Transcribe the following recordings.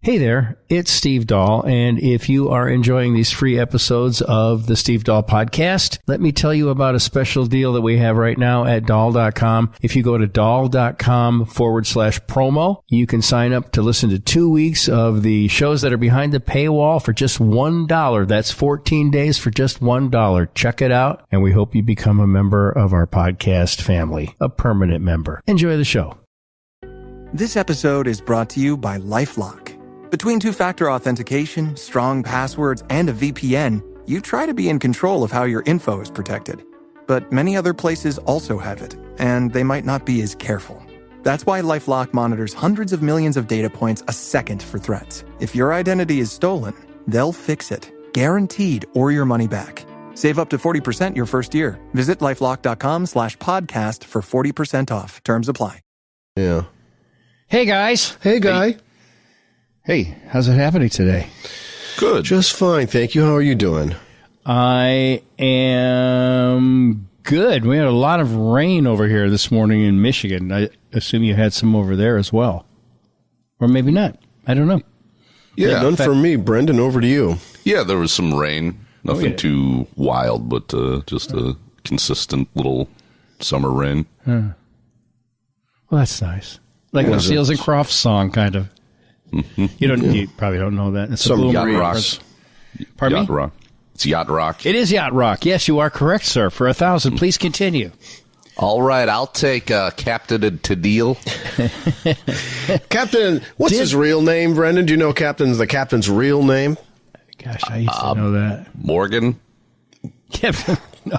Hey there, it's Steve Dahl, and if you are enjoying these free episodes of the Steve Dahl podcast, let me tell you about a special deal that we have right now at Dahl.com. If you go to Dahl.com/promo, you can sign up to listen to 2 weeks of the shows that are behind the paywall for just $1. That's 14 days for just $1. Check it out, and we hope you become a member of our podcast family, a permanent member. Enjoy the show. This episode is brought to you by LifeLock. Between two-factor authentication, strong passwords, and a VPN, you try to be in control of how your info is protected. But many other places also have it, and they might not be as careful. That's why LifeLock monitors hundreds of millions of data points a second for threats. If your identity is stolen, they'll fix it, guaranteed, or your money back. Save up to 40% your first year. Visit LifeLock.com/podcast for 40% off. Terms apply. Yeah. Hey, guys. Hey, Guy. Hey, how's it happening today? Good. Just fine, thank you. How are you doing? I am good. We had a lot of rain over here this morning in Michigan. I assume you had some over there as well. Or maybe not. I don't know. Yeah, none for me. Brendan, over to you. Yeah, there was some rain. Nothing too wild, but just a consistent little summer rain. Well, that's nice. Like the Seals and Crofts song, kind of. You probably don't know that. It's some yacht rock. Pardon yacht me? rock. It's yacht rock. It is yacht rock. Yes, you are correct, sir. For 1,000, please continue. All right, I'll take Captain and Tadil. Captain, what's his real name, Brendan? Do you know the captain's real name? Gosh, I used to know that. Morgan. No.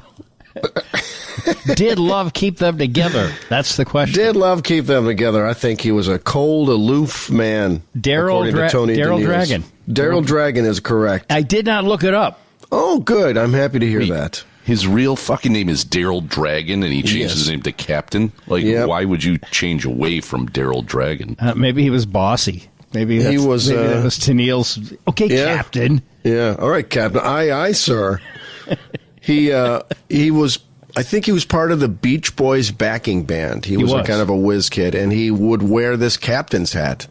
Did love keep them together? That's the question. Did love keep them together? I think he was a cold, aloof man. Daryl Dragon. Daryl Dragon is correct. I did not look it up. Oh, good. I'm happy to hear that. His real fucking name is Daryl Dragon, and he changed his name to Captain. Like, why would you change away from Daryl Dragon? Maybe he was bossy. Maybe that was Tennille's. Okay, Captain. Yeah. All right, Captain. Aye, sir. He was. I think he was part of the Beach Boys backing band. He was kind of a whiz kid, and he would wear this captain's hat,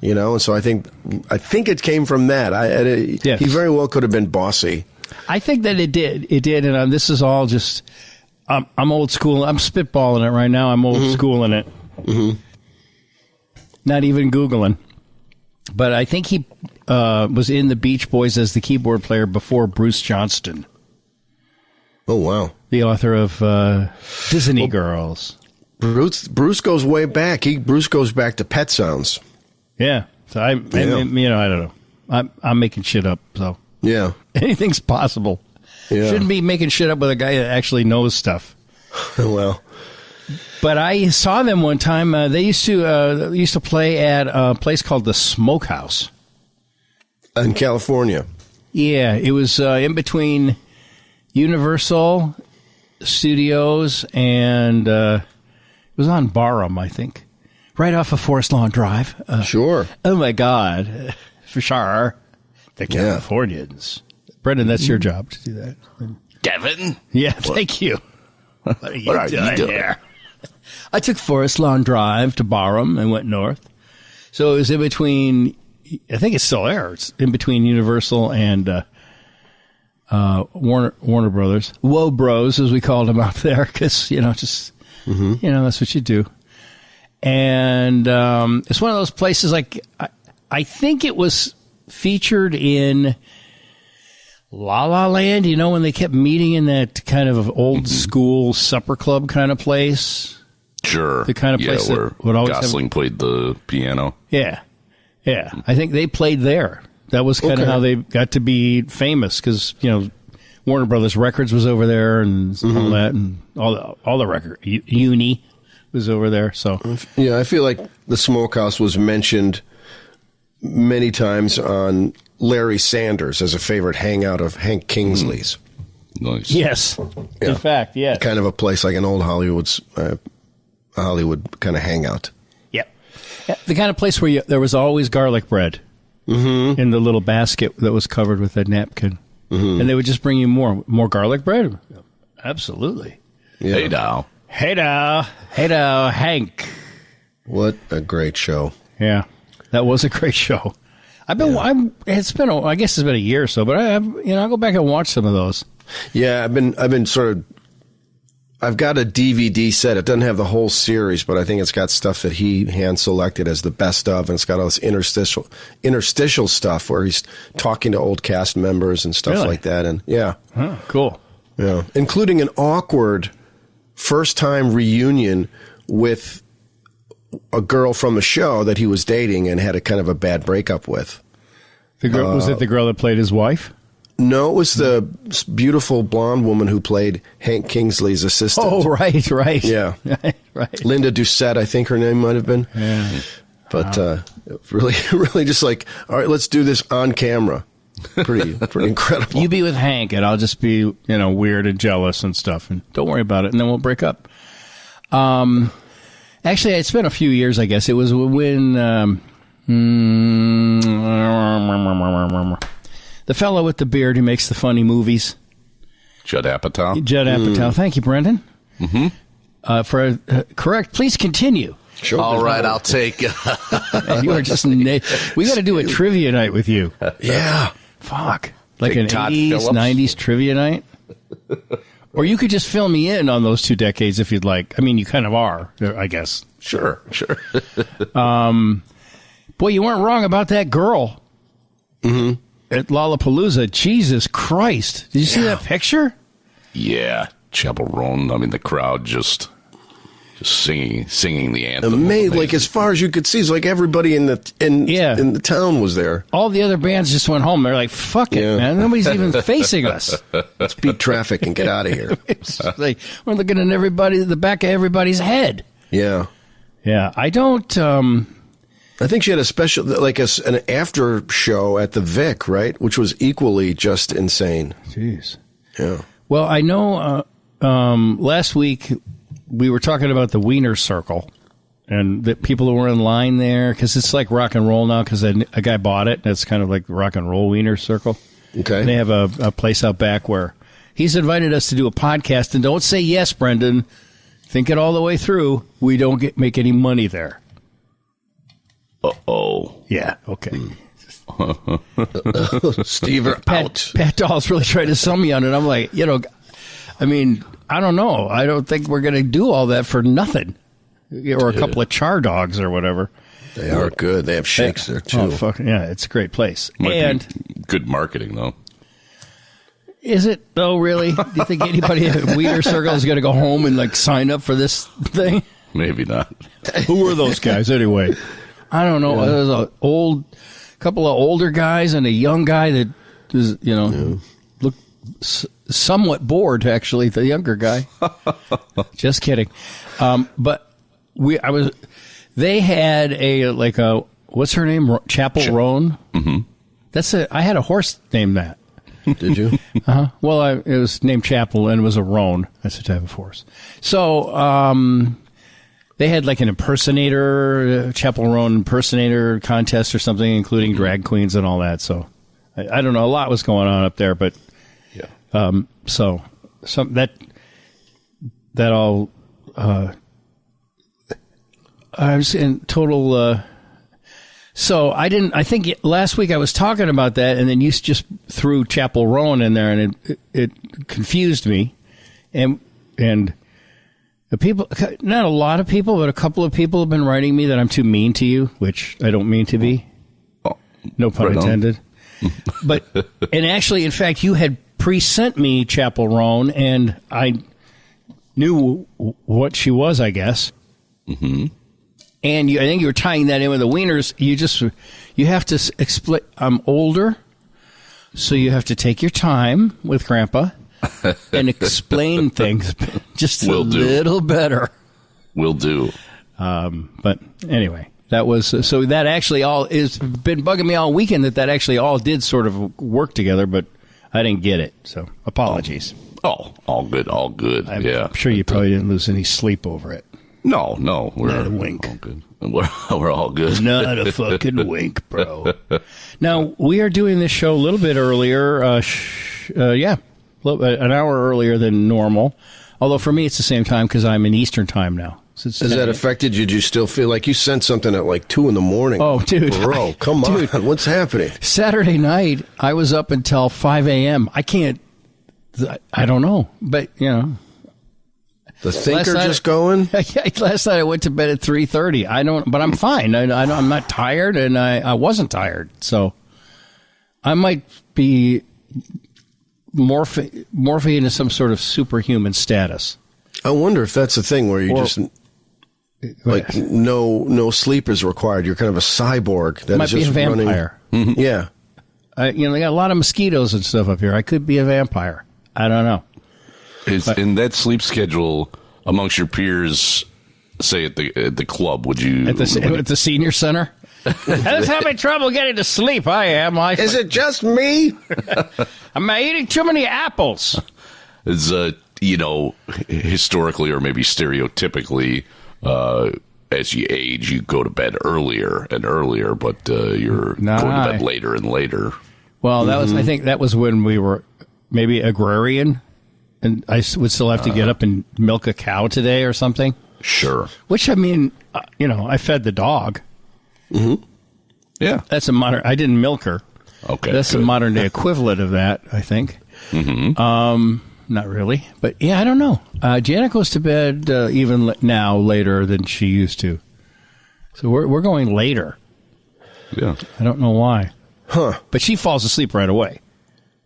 and so I think it came from that. He very well could have been bossy. I think that it did. It did, and this is all just. I'm old school. I'm spitballing it right now. I'm old schooling it. Mm-hmm. Not even Googling, but I think he was in the Beach Boys as the keyboard player before Bruce Johnston. Oh, wow. The author of Disney Girls. Bruce goes way back. Bruce goes back to Pet Sounds. Yeah. So I don't know. I'm making shit up. So yeah, anything's possible. Yeah. Shouldn't be making shit up with a guy that actually knows stuff. Well, but I saw them one time. They used to play at a place called the Smokehouse in California. Yeah, it was in between Universal Studios and it was on Barham, I think, right off of Forest Lawn Drive. Sure. Oh my God, for sure. The Californians. Brendan, that's your job to do that. Kevin? Yeah, thank you. What are you doing there? I took Forest Lawn Drive to Barham and went north. So it was in between, I think it's still there. It's in between Universal and Warner Brothers. Whoa Bros, as we called them out there, because, that's what you do. And it's one of those places, like, I think it was featured in La La Land, when they kept meeting in that kind of old school supper club kind of place. Sure. The kind of place where that would always Gosling played the piano. Yeah. Yeah. I think they played there. That was kind of how they got to be famous because, Warner Brothers Records was over there and all that, and all the record. Uni was over there. So yeah, I feel like the Smokehouse was mentioned many times on Larry Sanders as a favorite hangout of Hank Kingsley's. Nice. Yes. Yeah. In fact, yeah. Kind of a place like an old Hollywood kind of hangout. Yep. Yeah, the kind of place where there was always garlic bread in the little basket that was covered with a napkin. Mm-hmm. And they would just bring you more garlic bread. Absolutely. Yeah. Hey, Dahl. Hey, Dahl. Hey, Dahl. Hank. What a great show. Yeah. That was a great show. I guess it's been a year or so, but I'll go back and watch some of those. Yeah, I've been I've got a DVD set. It doesn't have the whole series, but I think it's got stuff that he hand selected as the best of, and it's got all this interstitial stuff where he's talking to old cast members and stuff like that. And yeah, cool. Yeah, including an awkward first-time reunion with a girl from a show that he was dating and had a kind of a bad breakup with. The girl, was it the girl that played his wife? No, it was the beautiful blonde woman who played Hank Kingsley's assistant. Oh, right. Yeah. right. Linda Doucette, I think her name might have been. Yeah. But really just like, all right, let's do this on camera. Pretty incredible. You be with Hank, and I'll just be, weird and jealous and stuff, and don't worry about it, and then we'll break up. Actually, it's been a few years, I guess. It was when the fellow with the beard who makes the funny movies. Judd Apatow. Thank you, Brendan. Mm-hmm. Correct. Please continue. Sure. All right, I'll take... Man, you are just... we got to do a trivia night with you. Yeah. Fuck. Like Big an Todd 80s, Phillips. 90s trivia night? Or you could just fill me in on those 2 decades if you'd like. I mean, you kind of are, I guess. Sure. Boy, you weren't wrong about that girl. Mm-hmm. At Lollapalooza. Jesus Christ. Did you see that picture? Yeah. Chapel Roan. I mean, the crowd just singing the anthem. Amazing. Like, as far as you could see, it's like everybody in the town was there. All the other bands just went home. They're like, fuck it, man. Nobody's even facing us. Let's beat traffic and get out of here. Like, we're looking at the back of everybody's head. Yeah. Yeah. I don't... I think she had a special, like an after show at the Vic, right? Which was equally just insane. Jeez. Yeah. Well, I know last week we were talking about the Wiener Circle and that people who were in line there, because it's like rock and roll now, because a guy bought it. And it's kind of like the rock and roll Wiener Circle. Okay. And they have a place out back where he's invited us to do a podcast. And don't say yes, Brendan. Think it all the way through. We don't make any money there. Uh-oh. Yeah, okay. Steve, out. Pat Dahl's really trying to sell me on it. I'm like, I mean, I don't know. I don't think we're going to do all that for nothing. Or a couple of char dogs or whatever. They are good. They have shakes there, too. Oh, fuck. Yeah, it's a great place. Might be good marketing, though. Is it, though, really? Do you think anybody at Wiener Circle is going to go home and, sign up for this thing? Maybe not. Who are those guys, anyway? I don't know. Yeah. There's a couple of older guys and a young guy that is, looked somewhat bored. Actually, the younger guy. Just kidding. But they had a what's her name? Chapel Roan. Mm-hmm. I had a horse named that. Did you? Well, it was named Chapel and it was a roan. That's the type of horse. So. They had an impersonator, Chapel Roan impersonator contest or something, including drag queens and all that. So I don't know. A lot was going on up there, but so that all. I was in total. So I think last week I was talking about that, and then you just threw Chapel Roan in there, and it confused me, and. The people, not a lot of people, but a couple of people have been writing me that I'm too mean to you, which I don't mean to be. No pun intended. And actually, in fact, you had pre-sent me Chapel Roan, and I knew what she was, I guess. Mm-hmm. And I think you were tying that in with the Wieners. You have to explain. I'm older, so you have to take your time with Grandpa. And explain things just a little better. Will do. But anyway, that was so that actually all is been bugging me all weekend that actually all did sort of work together, but I didn't get it. So apologies. Oh, all good. I'm sure you probably didn't lose any sleep over it. No, we're not a wink. All good. We're all good. Not a fucking wink, bro. Now we are doing this show a little bit earlier. An hour earlier than normal. Although for me it's the same time because I'm in Eastern time now. Since Has that affected you? Do you still feel like you sent something at like 2 a.m? Oh, dude. Bro, come on. What's happening? Saturday night, I was up until 5 a.m. I don't know. But, The thinker just going? Last night I went to bed at 3:30. But I'm fine. I'm not tired, and I wasn't tired. So I might be morphing into some sort of superhuman status. I wonder if that's the thing where you just like no sleep is required. You're kind of a cyborg that might is just be a vampire. Running. Yeah. They got a lot of mosquitoes and stuff up here. I could be a vampire. I don't know. In that sleep schedule amongst your peers, say at the club, would you at the senior center? I was having trouble getting to sleep. I am. Is it just me? Am I eating too many apples? Is historically or maybe stereotypically, as you age, you go to bed earlier and earlier, but you're going to bed later and later. Well, that was. I think that was when we were maybe agrarian. And I would still have to get up and milk a cow today or something. Sure. Which, I fed the dog. Mm-hmm. Yeah. That's a modern... I didn't milk her. Okay. That's a modern-day equivalent of that, I think. Mm-hmm. Not really. But, yeah, I don't know. Janet goes to bed even now later than she used to. So we're going later. Yeah. I don't know why. Huh. But she falls asleep right away.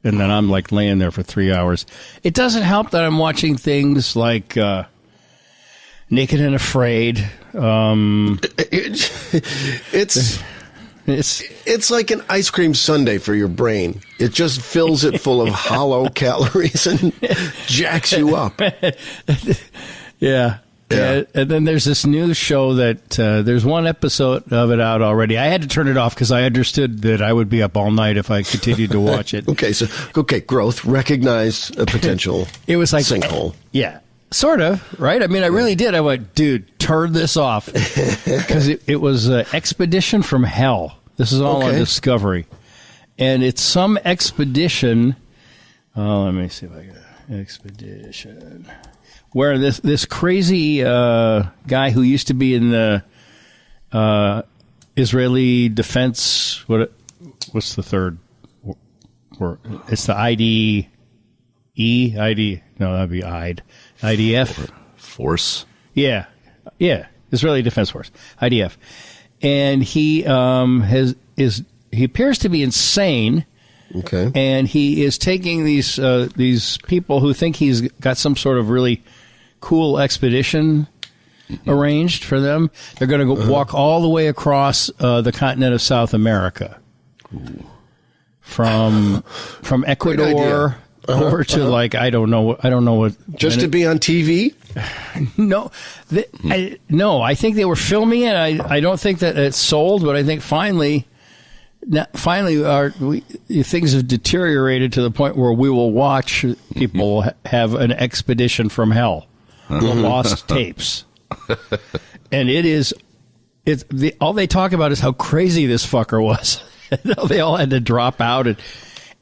And then I'm like laying there for 3 hours. It doesn't help that I'm watching things like Naked and Afraid. It's like an ice cream sundae for your brain. It just fills it full of hollow calories and jacks you up. Yeah. And then there's this new show that there's one episode of it out already. I had to turn it off because I understood that I would be up all night if I continued to watch it. Okay, growth, recognize a potential it was like sinkhole. Yeah, sort of, right? I mean, I really did. I went, dude, turn this off. Because it was Expedition from Hell. This is all on Discovery. And it's some expedition. Oh, let me see if I can. Expedition. Where this crazy guy who used to be in the Israeli defense, what's the third? It's the ID. No, that'd be IDF Force. Yeah, Israeli Defense Force, IDF, and he he appears to be insane. Okay, and he is taking these people who think he's got some sort of really cool expedition arranged for them. They're going to go walk all the way across the continent of South America, from Ecuador over to like I don't know what. Just to be on TV? No, I think they were filming it. I don't think that it's sold, but I think finally, things have deteriorated to the point where we will watch people have an expedition from hell, the lost tapes, and all they talk about is how crazy this fucker was. They all had to drop out,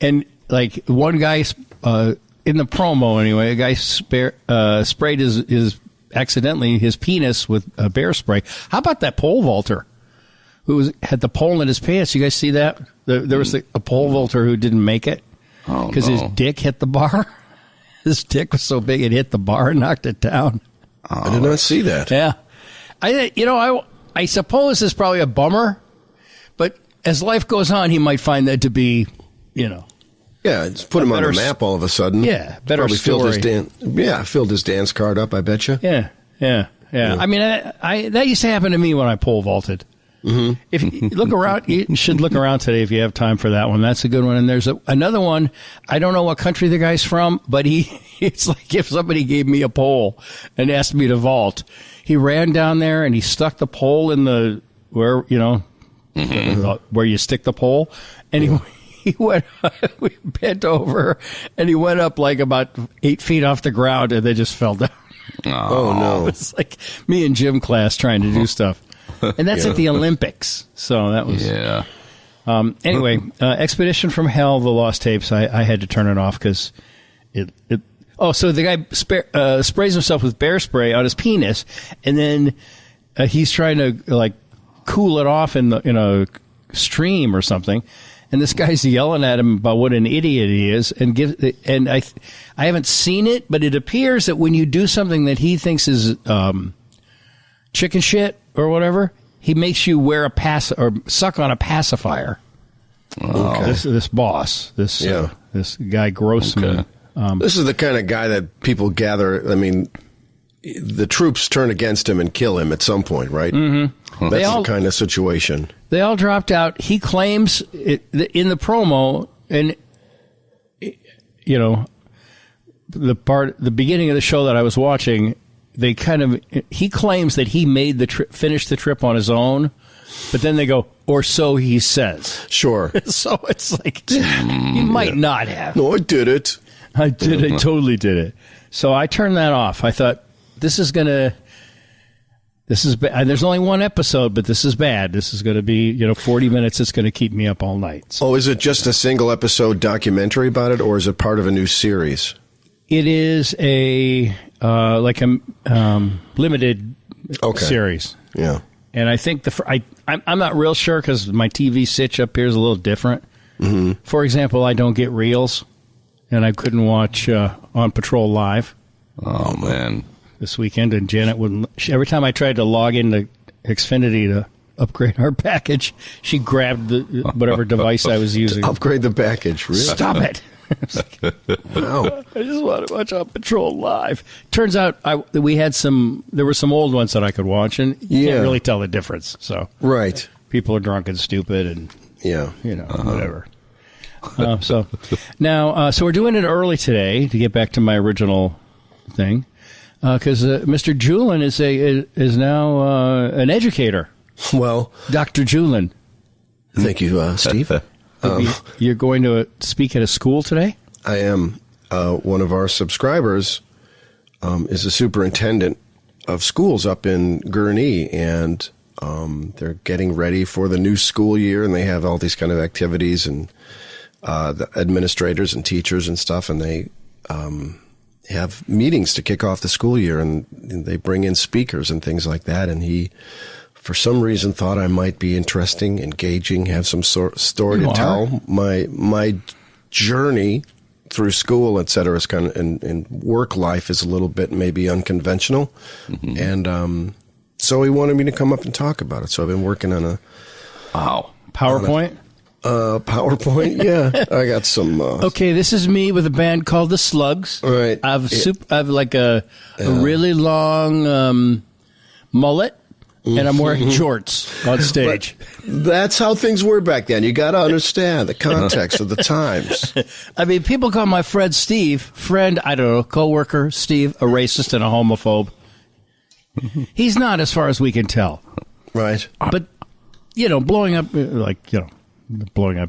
and like one guy in the promo anyway, a guy sprayed his accidentally his penis with a bear spray. How about that pole vaulter who had the pole in his pants? You guys see that? There was a pole vaulter who didn't make it because his dick hit the bar. His dick was so big it hit the bar and knocked it down. I did not see that. Yeah, I suppose it's probably a bummer, but as life goes on, he might find that to be, Yeah, it's put him on the map all of a sudden. Yeah, better probably story. Filled his dance card up, I bet you. Yeah. I mean, that used to happen to me when I pole vaulted. Mm-hmm. If you look around, you should look around today if you have time for that one. That's a good one. And there's another one. I don't know what country the guy's from, but it's like if somebody gave me a pole and asked me to vault, he ran down there and he stuck the pole in where you stick the pole, and he went, we bent over, and he went up like about 8 feet off the ground, and they just fell down. Oh, no. It's like me in gym class trying to do stuff. And that's at the Olympics. So that was... Yeah. Anyway, Expedition from Hell, the Lost Tapes, I had to turn it off because Oh, so the guy sprays himself with bear spray on his penis, and then he's trying to like cool it off in a stream or something. And this guy's yelling at him about what an idiot he is, and I haven't seen it, but it appears that when you do something that he thinks is chicken shit or whatever, he makes you wear or suck on a pacifier. Okay. This boss, this guy Grossman. Okay. This is the kind of guy that people gather. I mean, the troops turn against him and kill him at some point, right? Mm-hmm. That's the kind of situation. They all dropped out. He claims in the promo, and the beginning of the show that I was watching, he claims that he made finished the trip on his own, but then they go, or so he says. Sure. So it's like, he might not have. No, I did it. I totally did it. So I turned that off. I thought, this is bad. There's only one episode, but this is bad. This is going to be, 40 minutes. It's going to keep me up all night. So. Oh, is it just a single episode documentary about it, or is it part of a new series? It is a limited series. Yeah. And I think I'm not real sure because my TV sitch up here is a little different. Mm-hmm. For example, I don't get reels, and I couldn't watch On Patrol Live. Oh, man. This weekend, and Janet wouldn't. Every time I tried to log into Xfinity to upgrade our package, she grabbed whatever device I was using. To upgrade the package, really? Stop it! Wow. I just want to watch On Patrol Live. Turns out there were some old ones that I could watch, and you can't really tell the difference. So right, people are drunk and stupid, and whatever. So we're doing it early today to get back to my original thing. Because Mr. Julin is now an educator. Well, Dr. Julin. Thank you, Steve. You're going to speak at a school today? I am. One of our subscribers is a superintendent of schools up in Gurnee, and they're getting ready for the new school year, and they have all these kind of activities, and the administrators and teachers and stuff, and they have meetings to kick off the school year, and they bring in speakers and things like that. And he, for some reason, thought I might be interesting, engaging, have some story to tell. My journey through school, et cetera, is kind of, and work life is a little bit maybe unconventional. Mm-hmm. And so he wanted me to come up and talk about it. So I've been working on a PowerPoint. PowerPoint, yeah. I got some. Okay, this is me with a band called the Slugs. Right. I've like a really long mullet, and I'm wearing jorts on stage. But that's how things were back then. You got to understand the context of the times. I mean, people call my friend Steve, I don't know, coworker Steve, a racist and a homophobe. He's not, as far as we can tell. Right. But blowing up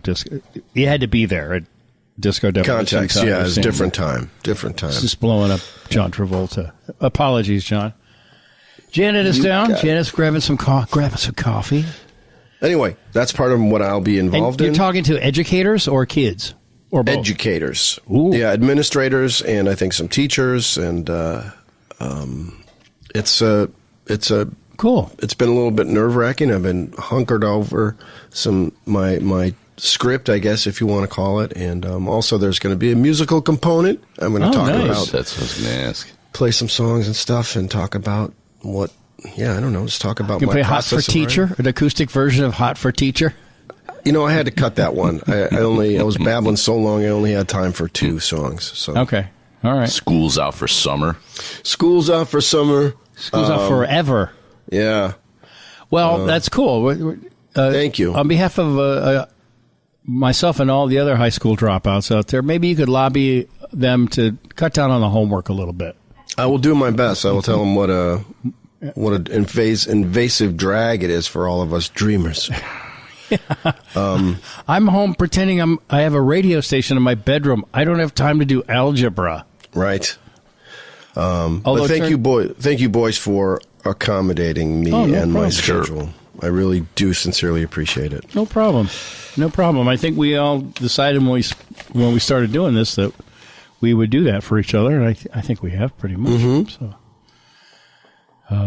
disco. You had to be there at Disco Demolition. Context, yeah, it's different time. Just blowing up John Travolta. Apologies, John. Janet is down. Janet's grabbing some coffee. Anyway, that's part of what I'll be involved in. You're talking to educators or kids? Or both? Educators. Ooh. Yeah, administrators, and I think some teachers, and it's cool. It's been a little bit nerve-wracking. I've been hunkered over my script, I guess, if you want to call it. And also there's going to be a musical component. I'm going to talk about. That's what I was going to ask. Play some songs and stuff and talk about what, I don't know, just talk about you my play Hot for Teacher, an acoustic version of Hot for Teacher? I had to cut that one. I was babbling so long, I only had time for 2 songs. So okay. All right. School's out for summer. School's out forever. Yeah. Well, that's cool. Thank you. On behalf of myself and all the other high school dropouts out there, maybe you could lobby them to cut down on the homework a little bit. I will do my best. I will tell them what an invasive drag it is for all of us dreamers. I'm home pretending I have a radio station in my bedroom. I don't have time to do algebra. Right. But thank you, boys, for accommodating me and my schedule. I really do sincerely appreciate it. No problem. I think we all decided when we started doing this that we would do that for each other, and I think we have pretty much. Mm-hmm.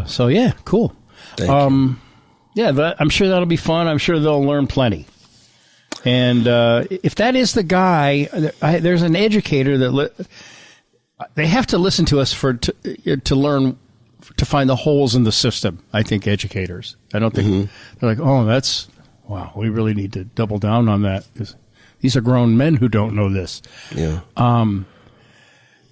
So yeah, cool. Yeah, I'm sure that'll be fun. I'm sure they'll learn plenty. And if that is the guy, there's an educator that they have to listen to us to learn, to find the holes in the system. I think educators. I don't think they're like, oh, wow. We really need to double down on that. These are grown men who don't know this. Yeah.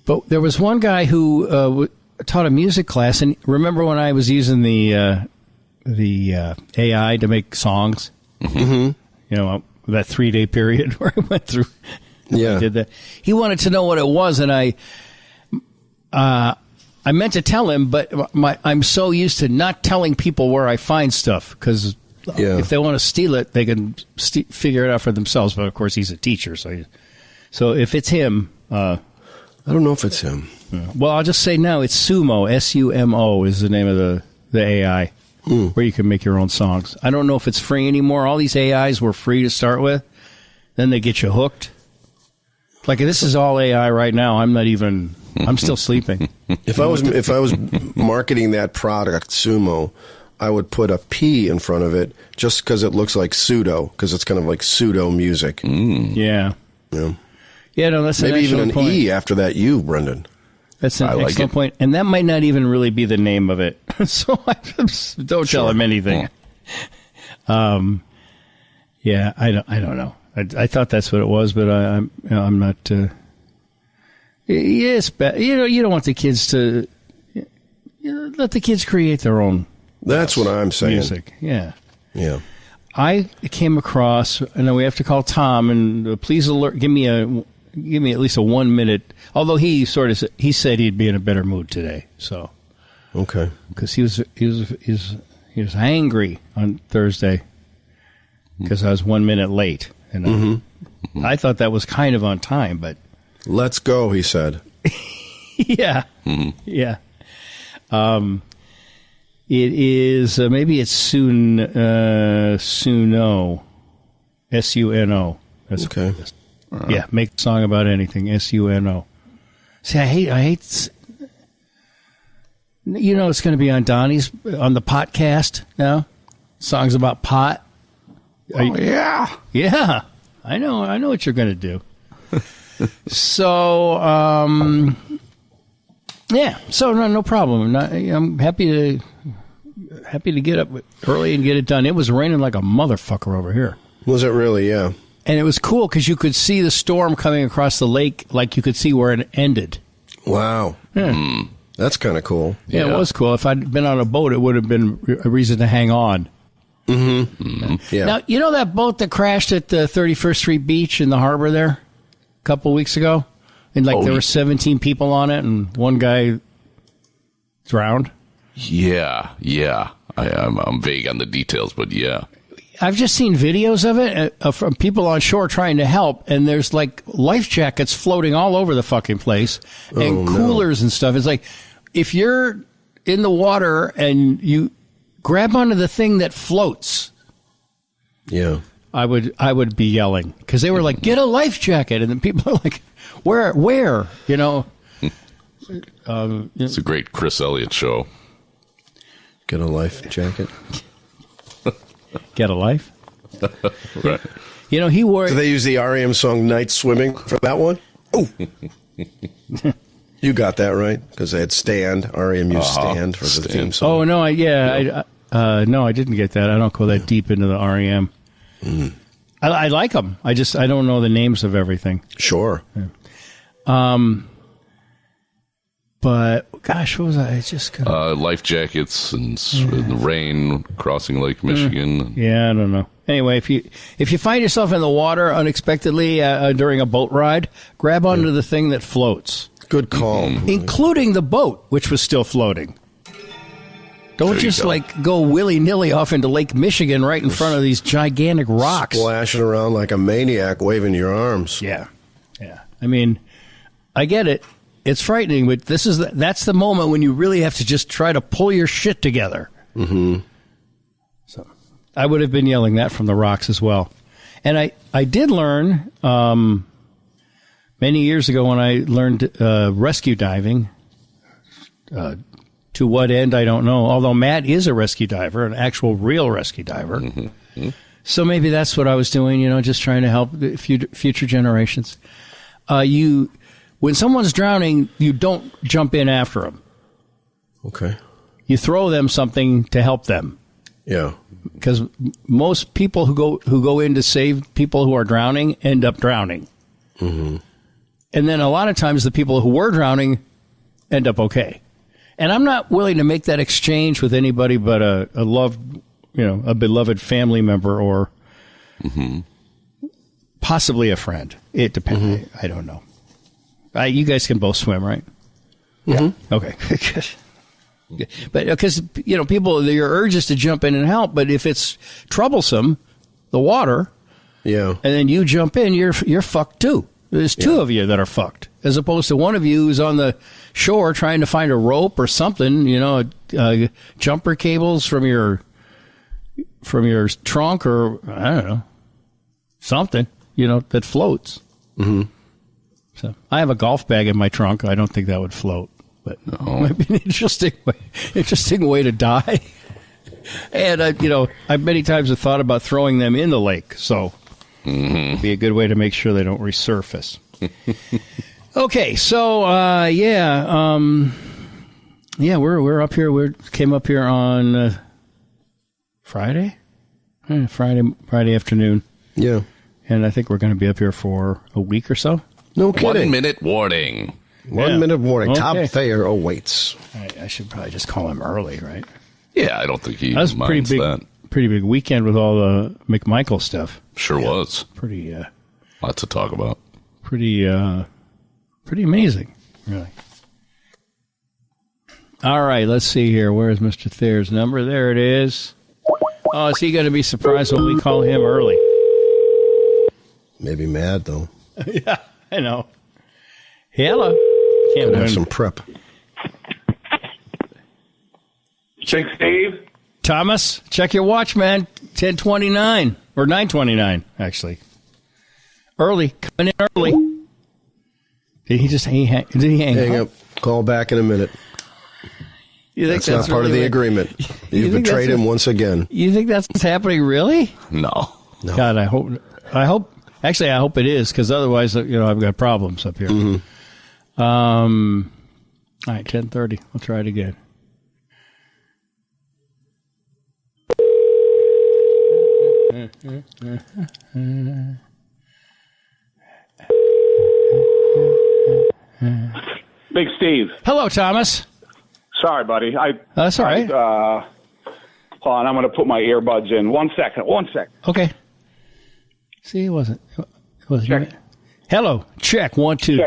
But there was one guy who taught a music class, and remember when I was using the AI to make songs? Mm-hmm. You know, that 3-day period where I went through. Yeah. Did that. He wanted to know what it was, and I meant to tell him, but I'm so used to not telling people where I find stuff, because if they want to steal it, they can figure it out for themselves. But of course, he's a teacher, so if it's him, I don't know if it's him. Well, I'll just say now it's Sumo. SUMO is the name of the AI, where you can make your own songs. I don't know if it's free anymore. All these AIs were free to start with. Then they get you hooked. Like, this is all AI right now. I'm still sleeping. If I was marketing that product, Sumo, I would put a P in front of it just because it looks like pseudo, because it's kind of like pseudo music. Yeah. Yeah, no, that's maybe even an point. E after that U, Brendan. That's an excellent point. And that might not even really be the name of it. So don't tell him anything. Yeah, I don't know. I thought that's what it was, but I'm not. Yes, you don't want the kids to let the kids create their own. That's what I'm saying. Music, yeah. I came across, and we have to call Tom, and please alert. Give me at least a 1 minute. Although he said he'd be in a better mood today. So okay, because he was angry on Thursday because I was 1 minute late, and I thought that was kind of on time, but let's go, he said. Yeah. It is maybe it's Suno, SUNO. That's okay. Yeah, make a song about anything. SUNO. See, I hate. You know, it's going to be on Donnie's on the podcast now. Songs about pot. Yeah. I know what you're going to do. So, yeah. So no problem. I'm happy to get up early and get it done. It was raining like a motherfucker over here. Was it really? Yeah. And it was cool because you could see the storm coming across the lake, like you could see where it ended. Wow. Yeah. That's kind of cool. Yeah, it was cool. If I'd been on a boat, it would have been a reason to hang on. Yeah. Now, you know that boat that crashed at the 31st Street Beach in the harbor there a couple weeks ago? And there were 17 people on it, and one guy drowned? Yeah. I'm vague on the details, but yeah. I've just seen videos of it from people on shore trying to help, and there's life jackets floating all over the fucking place, and coolers and stuff. It's like, if you're in the water and you grab onto the thing that floats, yeah, I would be yelling, because they were like, get a life jacket, and then people are like, where? You know, it's a great Chris Elliott show. Get a life jacket. Get a life. Right. You know, he wore. Do they use the REM song "Night Swimming" for that one? Oh, you got that right, because they had "Stand." REM used "Stand" for the theme song. Oh no, no, I didn't get that. I don't go that deep into the REM. I like them. I don't know the names of everything. Sure. Yeah. But gosh, what was I just? Life jackets and the rain crossing Lake Michigan. Yeah, I don't know. Anyway, if you find yourself in the water unexpectedly during a boat ride, grab onto the thing that floats. Good call. Including the boat, which was still floating. Don't just go willy-nilly off into Lake Michigan right in front of these gigantic rocks. Splashing around like a maniac, waving your arms. Yeah. I mean, I get it. It's frightening, but that's the moment when you really have to just try to pull your shit together. Mm-hmm. So I would have been yelling that from the rocks as well. And I did learn many years ago when I learned rescue diving. To what end, I don't know. Although Matt is a rescue diver, an actual real rescue diver. Mm-hmm. So maybe that's what I was doing, just trying to help the future generations. When someone's drowning, you don't jump in after them. Okay. You throw them something to help them. Yeah. Because most people who go in to save people who are drowning end up drowning. Mm-hmm. And then a lot of times the people who were drowning end up okay. And I'm not willing to make that exchange with anybody but a loved, a beloved family member or possibly a friend. It depends. Mm-hmm. I don't know. You guys can both swim, right? Mm-hmm. Yeah. Okay. But because, people, your urge is to jump in and help. But if it's troublesome, the water, and then you jump in, you're fucked too. There's two of you that are fucked, as opposed to one of you who's on the shore trying to find a rope or something, jumper cables from your trunk or, I don't know, something, that floats. Mm-hmm. So I have a golf bag in my trunk. I don't think that would float, but it might be an interesting way to die. And, I many times have thought about throwing them in the lake, so... It'd be a good way to make sure they don't resurface. Okay, so we're up here. We came up here on Friday afternoon. Yeah, and I think we're going to be up here for a week or so. No kidding. 1 minute warning. 1 minute warning. Okay. Top Thayer awaits. I should probably just call him early, right? Yeah, I don't think he minds that. Pretty big weekend with all the McMichael stuff. Sure was. Pretty lots to talk about. Pretty amazing, really. All right, let's see here. Where's Mr. Thayer's number? There it is. Oh, is he going to be surprised when we call him early? Maybe mad, though. Yeah, I know. Hello. Can't have some prep. Check, Steve. Thomas, check your watch, man. 10:29 or 9:29, actually. Early, coming in early. Did he just hang up? Call back in a minute. You think that's not part of the agreement. You betrayed him once again. You think that's what's happening? Really? No. God, I hope. Actually, I hope it is, because otherwise, I've got problems up here. Mm-hmm. All right, 10:30. We'll try it again. Big Steve. Hello, Thomas. Sorry, buddy. That's all right. Hold on, I'm going to put my earbuds in. 1 second. Okay. See, it wasn't check. Hello. Check. 1, 2.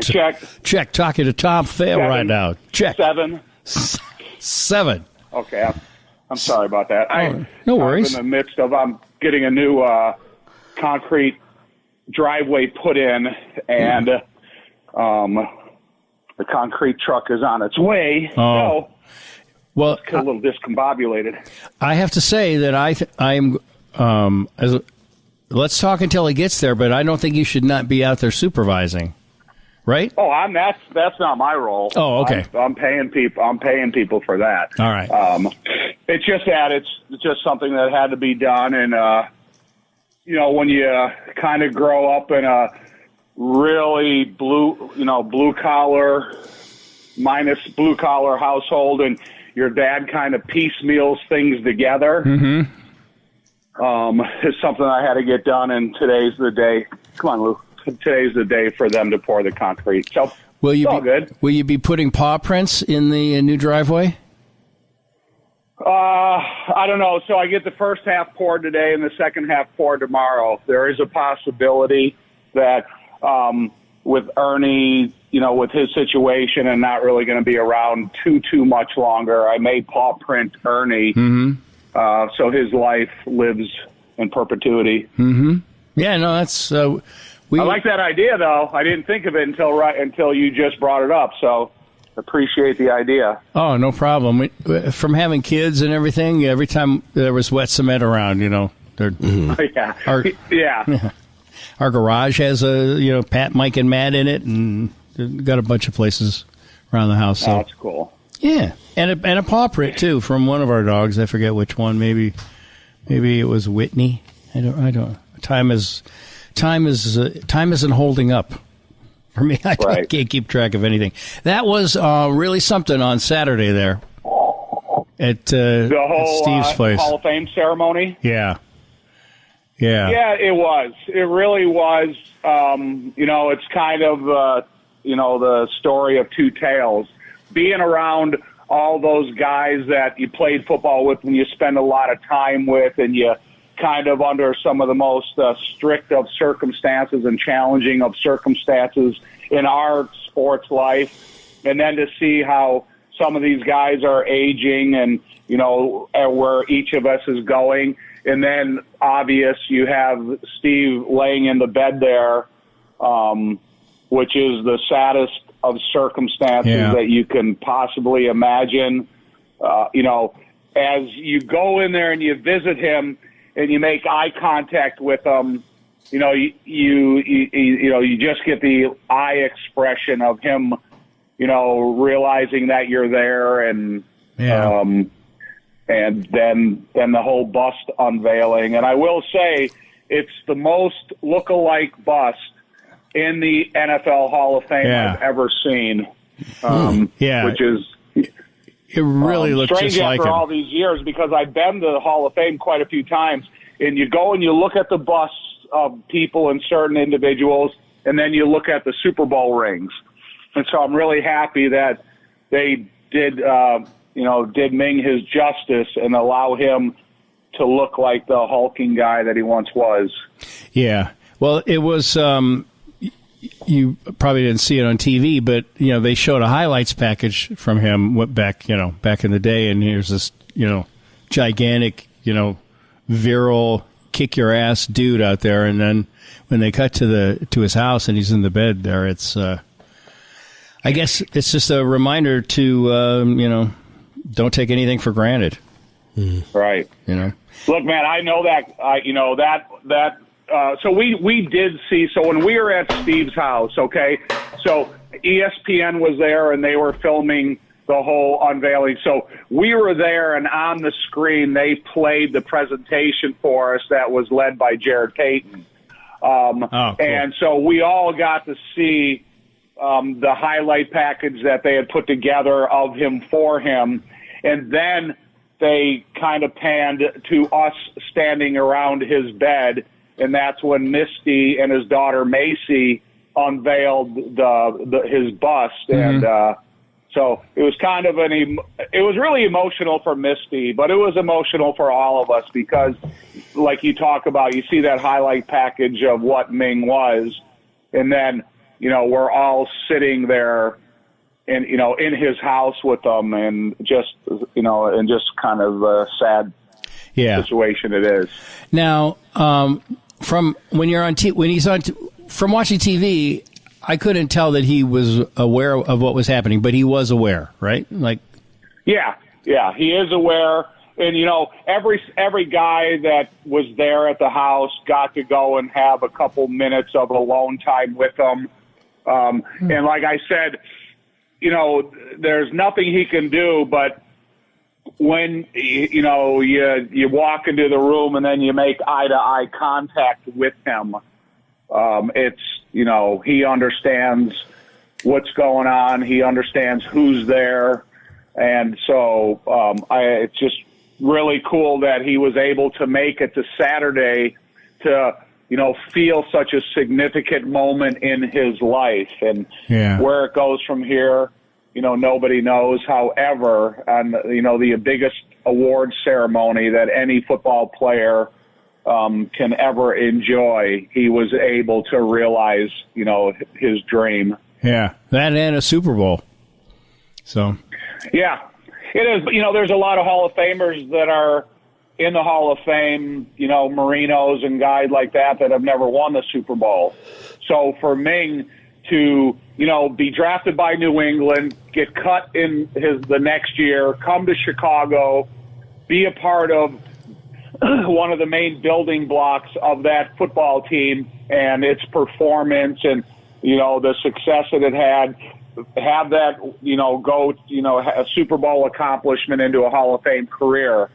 Check. Talking to Tom Thayer right now. Check. 7. Okay. I'm sorry about that. No worries. I'm in the midst of getting a new concrete driveway put in, and the concrete truck is on its way. Oh. So, well, a little discombobulated. I have to say that I'm let's talk until he gets there, but I don't think you should not be out there supervising, right? Oh, that's not my role. Oh, okay. I'm paying people for that. All right. It's just that it's just something that had to be done, and when you kind of grow up in a really blue collar minus blue collar household, and your dad kind of piecemeals things together. Mm-hmm. It's something I had to get done, and today's the day. Come on, Lou. Today's the day for them to pour the concrete. So good. Will you be putting paw prints in the new driveway? I don't know. So I get the first half poured today and the second half poured tomorrow. There is a possibility that with Ernie, with his situation and not really going to be around too much longer, I may paw print Ernie. Mm-hmm. So his life lives in perpetuity. Mm-hmm. Yeah, no, that's... I like that idea, though. I didn't think of it until you just brought it up, so appreciate the idea. Oh, no problem. From having kids and everything, every time there was wet cement around, Yeah. Our garage has Pat, Mike, and Matt in it, and got a bunch of places around the house. So. Oh, that's cool. Yeah, and a paw print too from one of our dogs. I forget which one. Maybe it was Whitney. I don't. Time isn't holding up for me. I can't keep track of anything. That was really something on Saturday there at the whole Steve's place. Hall of Fame ceremony. Yeah, it was. It really was. It's kind of the story of two tales. Being around all those guys that you played football with and you spend a lot of time with, and you kind of under some of the most strict of circumstances and challenging of circumstances in our sports life, and then to see how some of these guys are aging and, where each of us is going. And then, obvious, you have Steve laying in the bed there, which is the saddest of circumstances that you can possibly imagine. As you go in there and you visit him and you make eye contact with him, you just get the eye expression of him, realizing that you're there, and then the whole bust unveiling. And I will say, it's the most look-alike bust in the NFL Hall of Fame I've ever seen. Which is it really looks strange just like after him. all these years, because I've been to the Hall of Fame quite a few times, and you go and you look at the busts of people and certain individuals, and then you look at the Super Bowl rings. And so I'm really happy that they did Ming his justice and allow him to look like the hulking guy that he once was. Yeah. Well, it was you probably didn't see it on TV, but they showed a highlights package from him back in the day, and here's this gigantic virile kick your ass dude out there, and then when they cut to his house and he's in the bed there, it's I guess it's just a reminder to don't take anything for granted. Right. Look, man, I know that so we did see, so when we were at Steve's house, okay, so ESPN was there and they were filming the whole unveiling. So we were there, and on the screen they played the presentation for us that was led by Jared Payton. Cool. And so we all got to see the highlight package that they had put together of him for him. And then they kind of panned to us standing around his bed, and that's when Misty and his daughter Macy unveiled his bust. Mm-hmm. And so it was kind of it was really emotional for Misty, but it was emotional for all of us because, like you talk about, you see that highlight package of what Ming was, and then, we're all sitting there in his house with them, and just kind of a sad situation it is. Now, from when you're on from watching TV, I couldn't tell that he was aware of what was happening, but he was aware, right? Yeah, he is aware, and every guy that was there at the house got to go and have a couple minutes of alone time with him, and like I said, there's nothing he can do, but when you walk into the room and then you make eye-to-eye contact with him, it's he understands what's going on. He understands who's there, and so it's just really cool that he was able to make it to Saturday to feel such a significant moment in his life. And where it goes from here, nobody knows. However, on the biggest award ceremony that any football player can ever enjoy, he was able to realize, his dream. Yeah, that and a Super Bowl. So, yeah, it is. There's a lot of Hall of Famers that are in the Hall of Fame, Marinos and guys like that have never won the Super Bowl. So for Ming to, be drafted by New England, get cut in the next year, come to Chicago, be a part of one of the main building blocks of that football team and its performance and, the success that it had, have that, go, a Super Bowl accomplishment into a Hall of Fame career.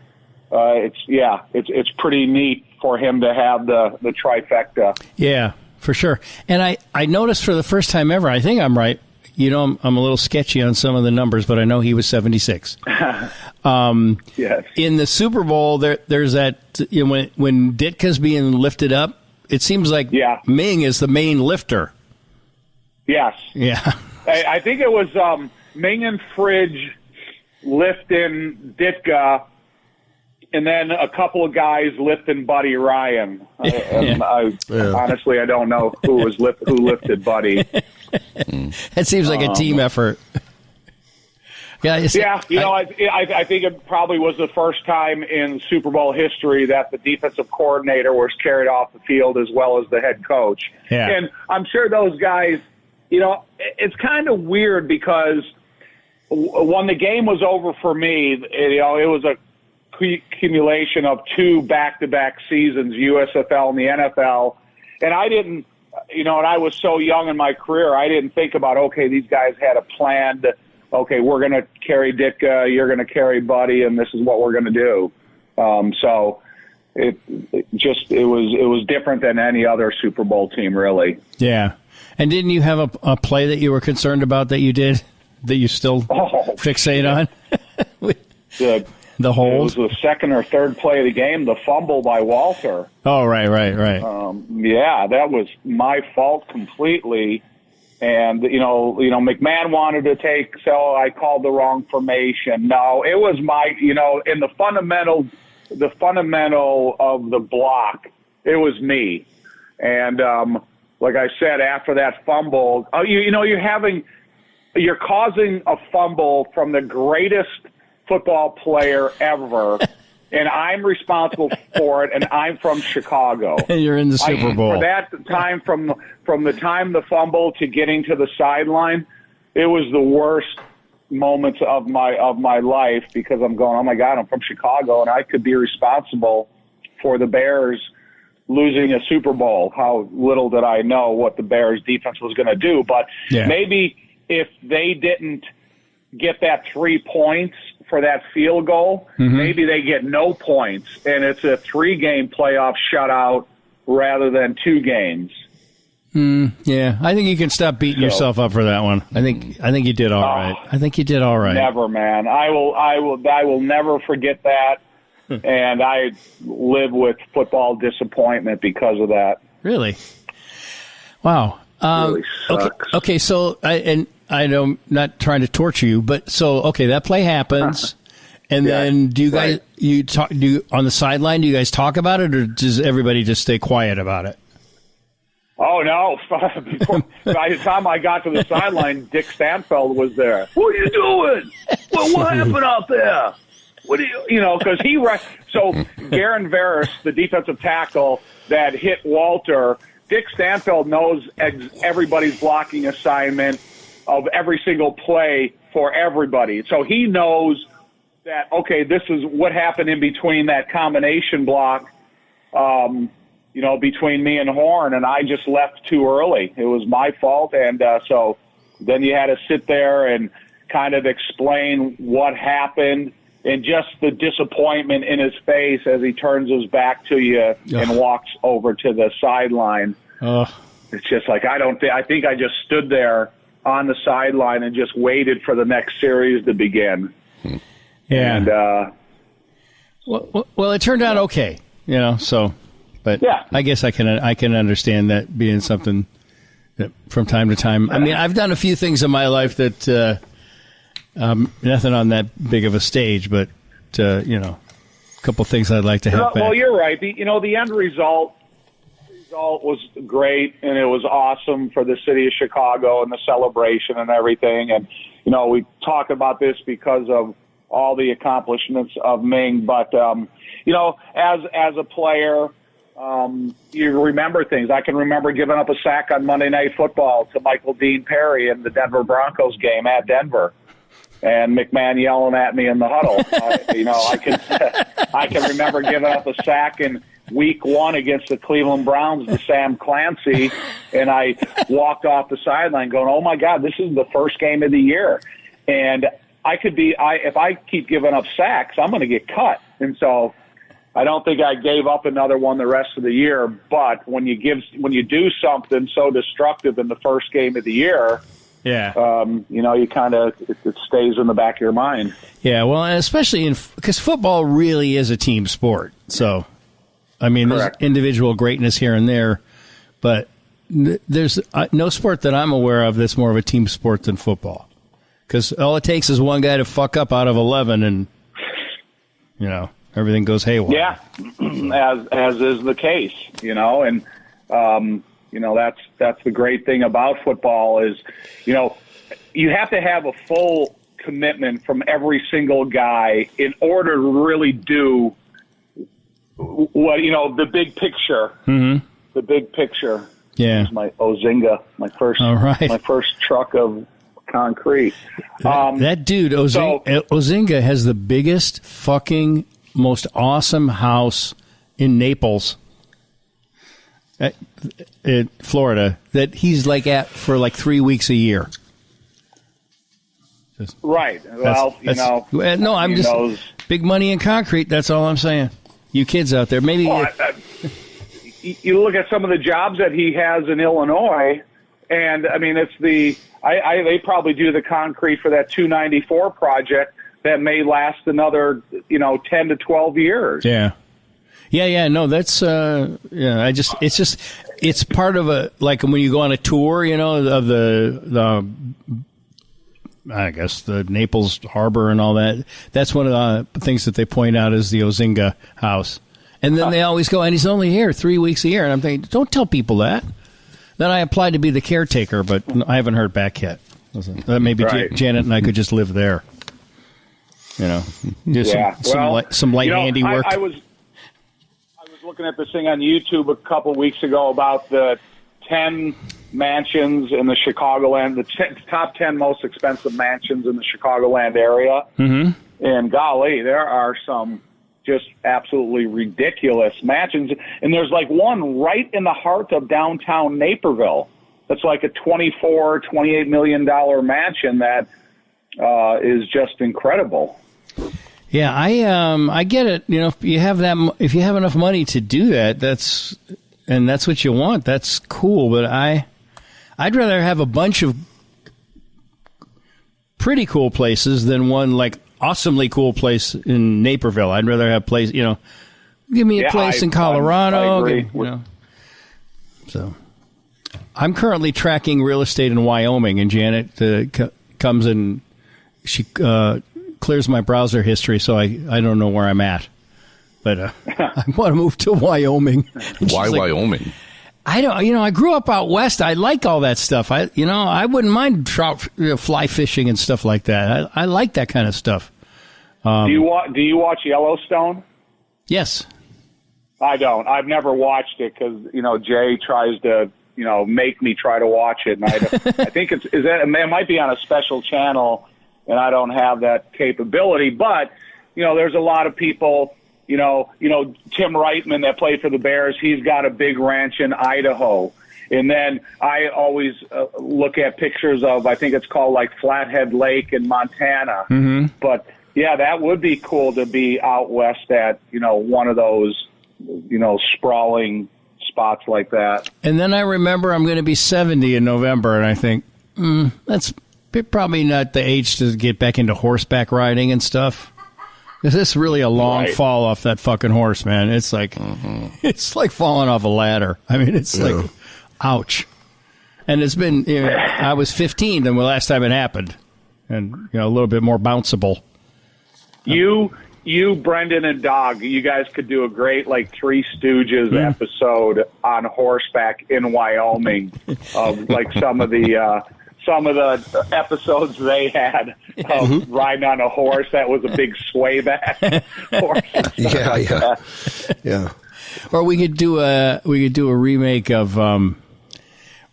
It's pretty neat for him to have the trifecta. Yeah, for sure. And I noticed for the first time ever, I think I'm right. I'm a little sketchy on some of the numbers, but I know he was 76. Yes. In the Super Bowl, there's that when Ditka's being lifted up, it seems like Ming is the main lifter. Yes. Yeah. I think it was Ming and Fridge lifting Ditka, and then a couple of guys lifting Buddy Ryan. Honestly, I don't know who lifted Buddy. It seems like a team effort. I think it probably was the first time in Super Bowl history that the defensive coordinator was carried off the field as well as the head coach. Yeah. And I'm sure those guys, it's kind of weird because when the game was over for me, it was a accumulation of 2 back-to-back seasons, USFL and the NFL, and I didn't, and I was so young in my career, I didn't think about, okay, these guys had a plan to, okay, we're going to carry Ditka, you're going to carry Buddy, and this is what we're going to do. So it was different than any other Super Bowl team, really. Yeah. And didn't you have a play that you were concerned about that you did, that you still fixate on? The hold? It was the second or third play of the game, the fumble by Walter. Oh, right. That was my fault completely. And, McMahon wanted to so I called the wrong formation. No, it was in the fundamental of the block, it was me. And, like I said, after that fumble, you're causing a fumble from the greatest football player ever, and I'm responsible for it, and I'm from Chicago. And you're in the Super Bowl. For that time, from the time the fumble to getting to the sideline, it was the worst moments of my life because I'm going, oh my God, I'm from Chicago, and I could be responsible for the Bears losing a Super Bowl. How little did I know what the Bears defense was going to do, but maybe if they didn't get that 3 points for that field goal, maybe they get no points, and it's a 3-game playoff shutout rather than 2 games. Yeah, I think you can stop beating yourself up for that one. I think you did all right. I think you did all right. Never, man. I will never forget that, and I live with football disappointment because of that. Really? Wow. Really sucks. Okay. So I know I'm not trying to torture you, but that play happens, and then do you guys on the sideline? Do you guys talk about it, or does everybody just stay quiet about it? Oh no! By the time I got to the sideline, Dick Stanfeld was there. What are you doing? What happened out there? What do you? Because so Garen Veris, the defensive tackle that hit Walter, Dick Stanfeld knows everybody's blocking assignment of every single play for everybody. So he knows that, okay, this is what happened in between that combination block, between me and Horn, and I just left too early. It was my fault, and so then you had to sit there and kind of explain what happened and just the disappointment in his face as he turns his back to you and walks over to the sideline. It's just like, I think I just stood there on the sideline and just waited for the next series to begin. Yeah. And, well, it turned out okay, but I guess I can understand that being something that from time to time. I mean, I've done a few things in my life that, nothing on that big of a stage, but, a couple things I'd like to have back. Well, you're right. The end result was great, and it was awesome for the city of Chicago and the celebration and everything. And, we talk about this because of all the accomplishments of Ming. But, as a player, you remember things. I can remember giving up a sack on Monday Night Football to Michael Dean Perry in the Denver Broncos game at Denver. and McMahon yelling at me in the huddle. I can remember giving up a sack in week 1 against the Cleveland Browns to Sam Clancy, and I walked off the sideline going, "Oh my God, this is the first game of the year," and if I keep giving up sacks, I'm going to get cut, and so I don't think I gave up another one the rest of the year. But when you do something so destructive in the first game of the year, you kind of it stays in the back of your mind. Yeah, well, and especially because football really is a team sport. So, I mean, Correct. There's individual greatness here and there, but there's no sport that I'm aware of that's more of a team sport than football. Because all it takes is one guy to fuck up out of 11, and everything goes haywire. Yeah, as is the case, and that's the great thing about football is, you have to have a full commitment from every single guy in order to really do what the big picture. Mm-hmm. The big picture. Yeah, is my Ozinga, my first truck of concrete. That dude Ozinga has the biggest fucking most awesome house in Naples, in Florida, that he's at for 3 weeks a year. Right. Well, no, I'm just big money in concrete. That's all I'm saying. You kids out there, maybe. You look at some of the jobs that he has in Illinois, and I mean, it's they probably do the concrete for that 294 project that may last another 10 to 12 years. Yeah. No, that's it's part of when you go on a tour, of the I guess the Naples Harbor and all that. That's one of the things that they point out is the Ozinga house. And then they always go, and he's only here 3 weeks a year. And I'm thinking, don't tell people that. Then I applied to be the caretaker, but I haven't heard back yet. Maybe right. Janet and I could just live there. Do some light handiwork. I was looking at this thing on YouTube a couple of weeks ago about the 10 mansions in the Chicagoland, the top 10 most expensive mansions in the Chicagoland area. Mm-hmm. And golly, there are some just absolutely ridiculous mansions. And there's one right in the heart of downtown Naperville. That's a $28 million mansion that is just incredible. Yeah, I get it. If you have enough money to do that, that's what you want. That's cool. But I'd rather have a bunch of pretty cool places than one awesomely cool place in Naperville. I'd rather have place. Give me a place in Colorado. I agree. So I'm currently tracking real estate in Wyoming, and Janet comes and she clears my browser history, so I don't know where I'm at. But I want to move to Wyoming. Why Wyoming? I don't. I grew up out west. I like all that stuff. I wouldn't mind trout, fly fishing and stuff like that. I like that kind of stuff. Do you watch Yellowstone? Yes. I don't. I've never watched it because Jay tries to make me try to watch it, and I think it might be on a special channel, and I don't have that capability. But there's a lot of people. Tim Reitman that played for the Bears, he's got a big ranch in Idaho. And then I always look at pictures of, I think it's called Flathead Lake in Montana. Mm-hmm. But, yeah, that would be cool to be out west at, one of those, sprawling spots like that. And then I remember I'm going to be 70 in November, and I think, that's probably not the age to get back into horseback riding and stuff. This is really a long fall off that fucking horse, man. It's it's like falling off a ladder. I mean, it's ouch. And it's been, I was 15 the last time it happened, and a little bit more bounceable. You, Brendan, and Dog, you guys could do a great Three Stooges episode on horseback in Wyoming of some of the episodes they had of riding on a horse that was a big swayback horse. Yeah. Or we could do a remake of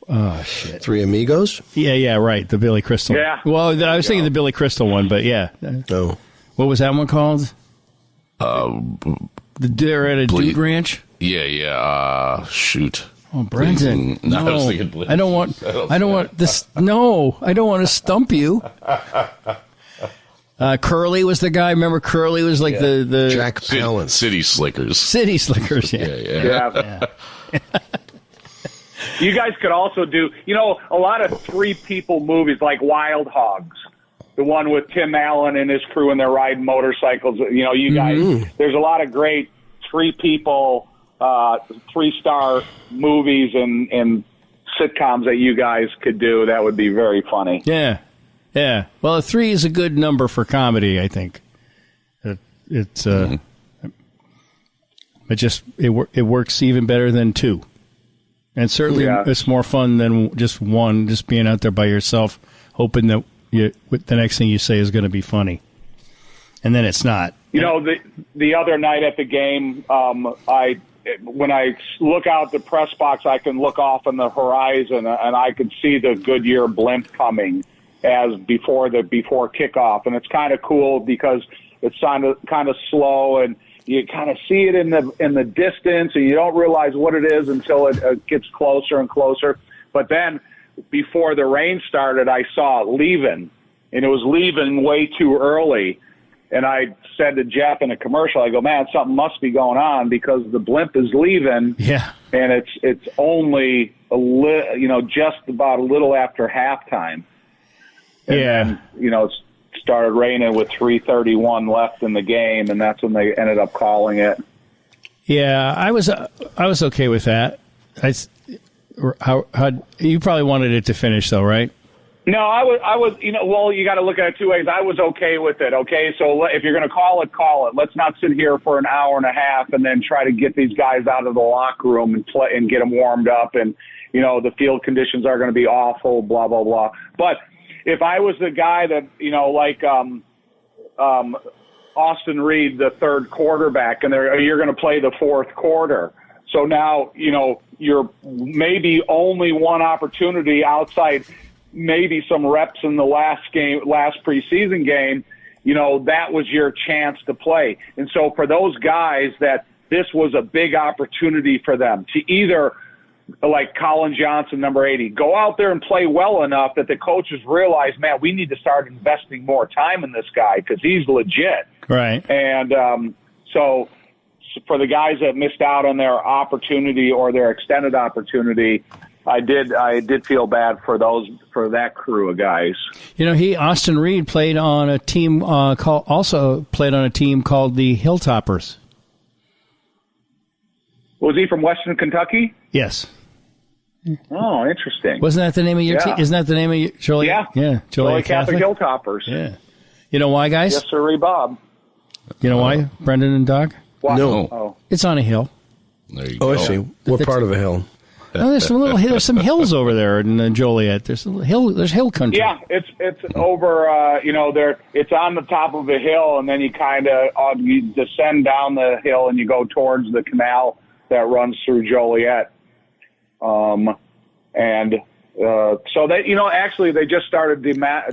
Oh, shit. Three Amigos? Yeah, right. The Billy Crystal. Yeah. Well, I was thinking the Billy Crystal one, but yeah. Oh. What was that one called? They're at a Dude Ranch? Yeah. Shoot. Oh, Brendan. No, I was No. thinking I don't want this. No, I don't want to stump you. Curly was the guy. Remember, Curly was like the Jack Palance. City Slickers. City Slickers. Yeah. Yeah. You guys could also do, a lot of three-people movies like Wild Hogs, the one with Tim Allen and his crew and they're riding motorcycles. You guys, there's a lot of great three-people, three-star movies and sitcoms that you guys could do. That would be very funny. Yeah. Well, 3 is a good number for comedy, I think. It works even better than 2. And certainly it's more fun than just 1, just being out there by yourself, hoping that the next thing you say is going to be funny. And then it's not. The other night at the game, when I look out the press box, I can look off on the horizon, and I can see the Goodyear blimp coming as before kickoff. And it's kind of cool because it's kind of slow, and you kind of see it in the distance, and you don't realize what it is until it gets closer and closer. But then before the rain started, I saw it leaving, and it was leaving way too early. And I said to Jeff in a commercial, I go, man, something must be going on because the blimp is leaving. Yeah. And it's only just about a little after halftime. And then, it's started raining with 3:31 left in the game, and that's when they ended up calling it. Yeah, I was okay with that. How you probably wanted it to finish though, right? No, I was. Well, you got to look at it two ways. I was okay with it. Okay, so if you're going to call it, call it. Let's not sit here for an hour and a half and then try to get these guys out of the locker room and play and get them warmed up. And the field conditions are going to be awful. Blah blah blah. But if I was the guy that, like Austin Reed, the third quarterback, and you're going to play the fourth quarter. So now, you're maybe only one opportunity outside maybe some reps in the last preseason game, that was your chance to play. And so for those guys that this was a big opportunity for them to either, like Colin Johnson, number 80, go out there and play well enough that the coaches realize, man, we need to start investing more time in this guy because he's legit. Right. And so for the guys that missed out on their opportunity or their extended opportunity, I did feel bad for that crew of guys. Austin Reed played on a team called the Hilltoppers. Was he from Western Kentucky? Yes. Oh, interesting. Wasn't that the name of your team? Isn't that the name of your Joliet? Yeah. Joliet Catholic Hilltoppers. Yeah. You know why, guys? Yes, sir, Bob. You know why, Brendan and Doug? Why? No. Oh. It's on a hill. There you go. I see. What part of a hill? Oh, there's some little there's some hills over there in Joliet. There's hill country. Yeah, it's over. It's on the top of a hill, and then you kind of you descend down the hill, and you go towards the canal that runs through Joliet. So they, actually they just started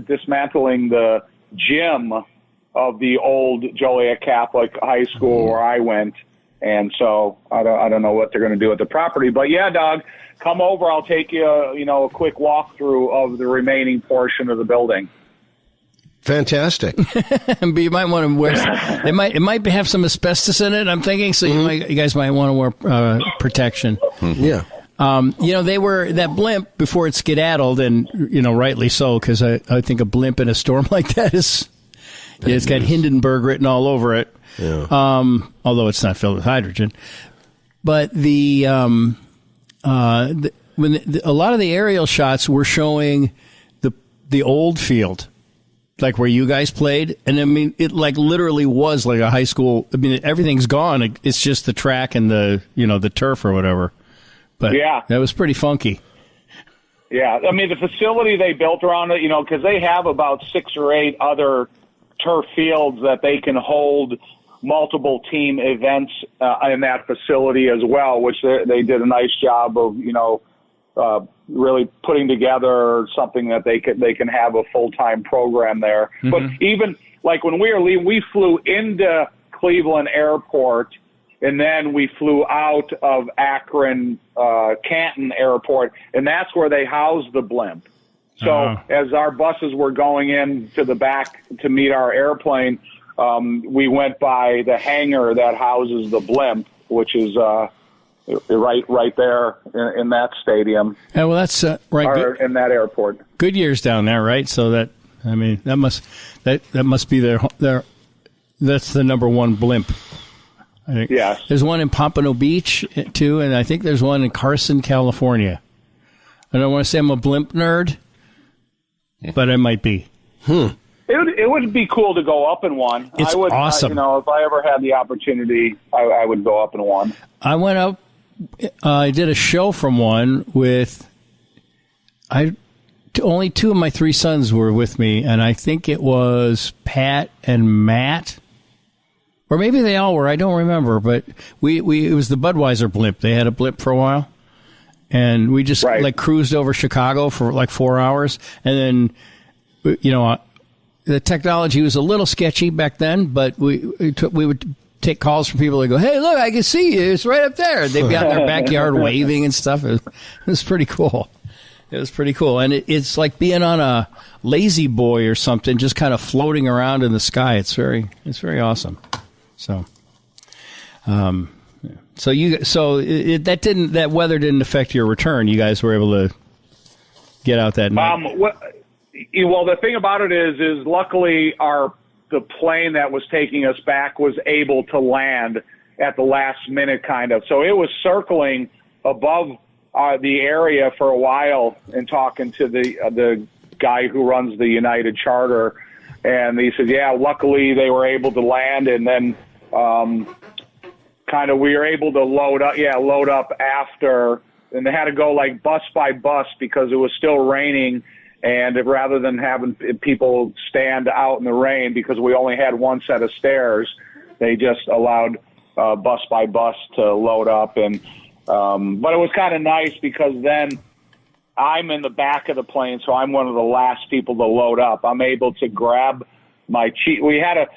dismantling the gym of the old Joliet Catholic High School where I went. And so I don't know what they're going to do with the property, but yeah, Doug, come over. I'll take you, a quick walkthrough of the remaining portion of the building. Fantastic. But you might want to wear. It might have some asbestos in it. I'm thinking, so you guys might want to wear protection. Yeah. They were that blimp before it skedaddled, and rightly so, because I think a blimp in a storm like that is. Yeah, it's got Hindenburg written all over it. Yeah. Although it's not filled with hydrogen, but when a lot of the aerial shots were showing the old field, like where you guys played, and I mean it like literally was like a high school. I mean everything's gone; it's just the track and the the turf or whatever. But yeah, that was pretty funky. Yeah, I mean the facility they built around it, because they have about 6 or 8 other turf fields that they can hold multiple team events in that facility as well, which they did a nice job of, really putting together something that they can have a full-time program there. Mm-hmm. But even like when we were leaving, we flew into Cleveland Airport, and then we flew out of Akron, Canton Airport, and that's where they housed the blimp. So as our buses were going in to the back to meet our airplane, we went by the hangar that houses the blimp, which is right there in that stadium. Yeah, well, that's right. Or in that airport. Goodyear's down there, right? So that must be their that's the number one blimp. I think. Yes. There's one in Pompano Beach too, and I think there's one in Carson, California. I don't want to say I'm a blimp nerd, but I might be. It would be cool to go up in one. It's awesome. If I ever had the opportunity, I would go up in one. I went up. I did a show from one with. Only 2 of my 3 sons were with me, and I think it was Pat and Matt, or maybe they all were. I don't remember, but it was the Budweiser blimp. They had a blimp for a while, and we just cruised over Chicago for like 4 hours, and then the technology was a little sketchy back then, but we would take calls from people that go, "Hey, look, I can see you. It's right up there." They'd be out in their backyard waving and stuff. It was pretty cool. It was pretty cool, and it's like being on a lazy boy or something, just kind of floating around in the sky. It's very awesome. So, that weather didn't affect your return. You guys were able to get out that night. Well, the thing about it is luckily the plane that was taking us back was able to land at the last minute, kind of. So it was circling above the area for a while and talking to the guy who runs the United Charter, and he said, "Yeah, luckily they were able to land, and then we were able to load up after, and they had to go like bus by bus because it was still raining." And rather than having people stand out in the rain, because we only had one set of stairs, they just allowed bus by bus to load up. And but it was kind of nice because then I'm in the back of the plane, so I'm one of the last people to load up. I'm able to grab my cheese. We had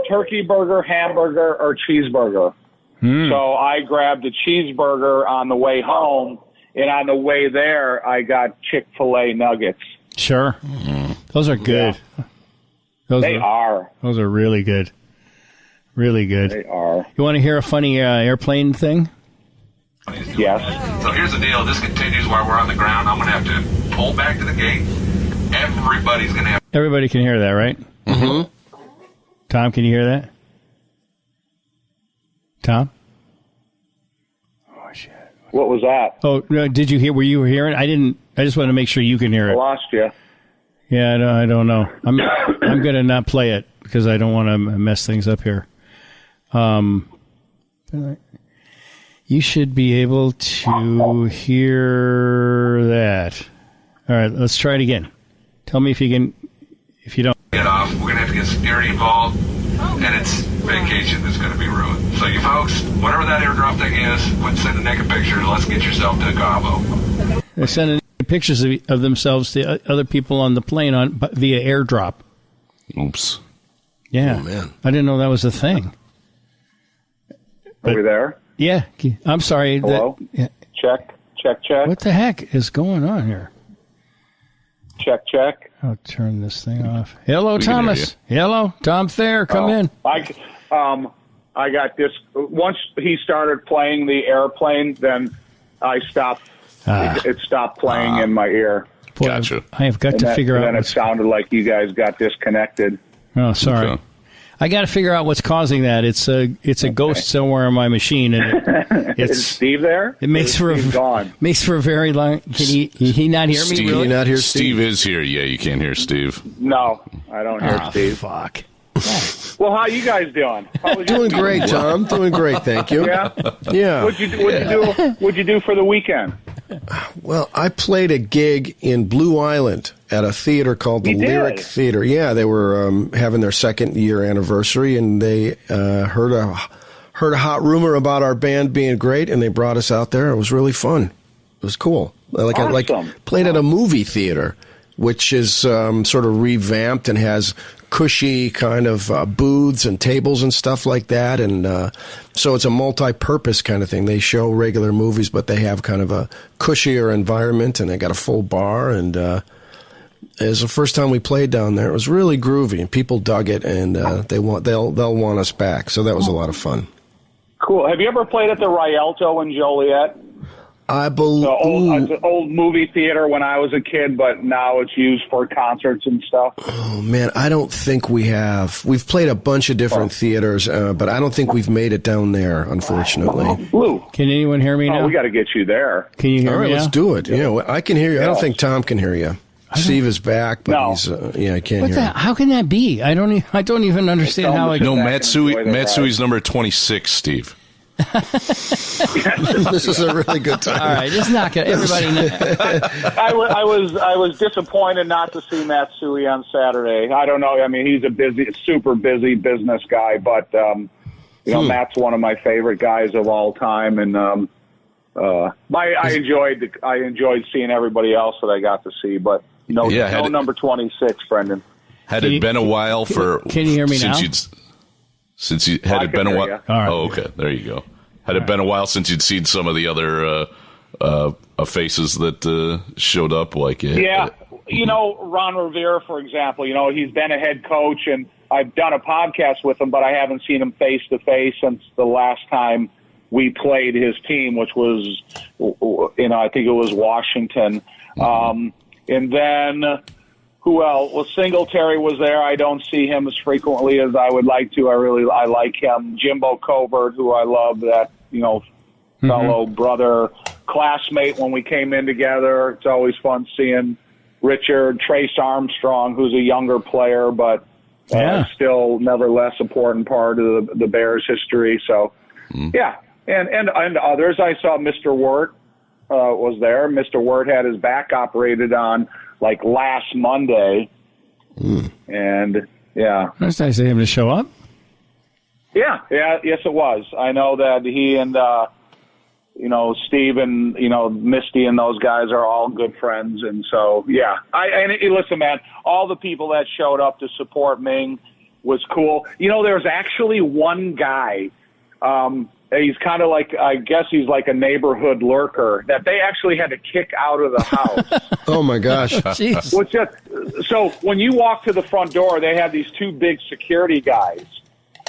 turkey burger, hamburger, or cheeseburger. So I grabbed a cheeseburger on the way home. And on the way there, I got Chick-fil-A nuggets. Sure. Those are good. Yeah. They are. Those are really good. Really good. They are. You want to hear a funny airplane thing? Yes. So here's the deal. This continues while we're on the ground. I'm going to have to pull back to the gate. Everybody's going to have... Everybody can hear that, right? Mm-hmm. Tom, can you hear that? Tom? What was that? Oh, did you hear? Were you hearing? I didn't. I just wanted to make sure you can hear it. I lost you. Yeah, I don't know. I'm going to not play it because I don't want to mess things up here. You should be able to hear that. All right, let's try it again. Tell me if you can. If you don't get off, we're going to have to get security involved, and it's vacation that's going to be ruined. So you folks, whatever that airdrop thing is, quit sending naked pictures. Let's get yourself to Cabo. They're sending pictures of themselves to other people on the plane via airdrop. Oops. Yeah. Oh, man. I didn't know that was a thing. Are we there? Yeah. I'm sorry. Hello? Check. What the heck is going on here? Check. I'll turn this thing off. Hello, Thomas. Hello, Tom Thayer. Come in. I got this. Once he started playing the airplane, then I stopped. It stopped playing in my ear. Boy, Gotcha. I have got to figure out. Then it sounded like you guys got disconnected. Oh, sorry. Okay. I got to figure out what's causing that. It's a ghost somewhere on my machine, and is Steve there? It makes for a very long. Can he not hear me? Steve, really? Can you not hear Steve? Steve is here. Yeah, you can't hear Steve. No, I don't hear Steve. Fuck. Well, how you guys doing? Doing great, Tom. Doing great, thank you. Yeah. What'd you do for the weekend? Well, I played a gig in Blue Island at a theater called the Lyric Theater. Yeah, they were having their 2nd year anniversary, and they heard a hot rumor about our band being great, and they brought us out there. It was really fun. It was cool. Like Awesome. I played at a movie theater, which is sort of revamped and has cushy kind of booths and tables and stuff like that. And so it's a multi-purpose kind of thing. They show regular movies, but they have kind of a cushier environment, and they got a full bar. And it was the first time we played down there. It was really groovy, and people dug it, and they'll want us back. So that was a lot of fun. Cool. Have you ever played at the Rialto in Joliet? I believe it's an old movie theater when I was a kid, but now it's used for concerts and stuff. Oh man, I don't think we have. We've played a bunch of different theaters, but I don't think we've made it down there, unfortunately. Lou, Can anyone hear me now? we got to get you there. Can you hear All right, me let's now? do it. Yeah, I can hear you. I don't think Tom can hear you. Steve is back, but he's I can't hear him. How can that be? I don't even understand how it. No, Matsui's number 26, Steve. This is a really good time. All right, just knock it. Everybody. I was disappointed not to see Matsui on Saturday. I don't know. I mean, he's a super busy business guy, but Matt's one of my favorite guys of all time, and I enjoyed seeing everybody else that I got to see, but no number 26, Brendan. Had it been a while for? Can you hear me now? Had it been a while? All right. Oh, okay. There you go. Had it been a while since you'd seen some of the other faces that showed up? Like Ron Rivera, for example. He's been a head coach, and I've done a podcast with him, but I haven't seen him face to face since the last time we played his team, which was, I think it was Washington. And then. Who else? Well, Singletary was there. I don't see him as frequently as I would like to. I like him. Jimbo Covert, who I love, that fellow brother, classmate when we came in together. It's always fun seeing Richard. Trace Armstrong, who's a younger player, but still nevertheless important part of the Bears' history. So, and others. I saw Mr. Wirt was there. Mr. Wirt had his back operated on last Monday. And That's nice of him to show up. Yes it was. I know that he and Steve and Misty and those guys are all good friends, and so listen, man, all the people that showed up to support Ming was cool. There's actually one guy, he's kind of I guess he's like a neighborhood lurker that they actually had to kick out of the house. Oh my gosh. Jeez. So when you walk to the front door, they have these two big security guys,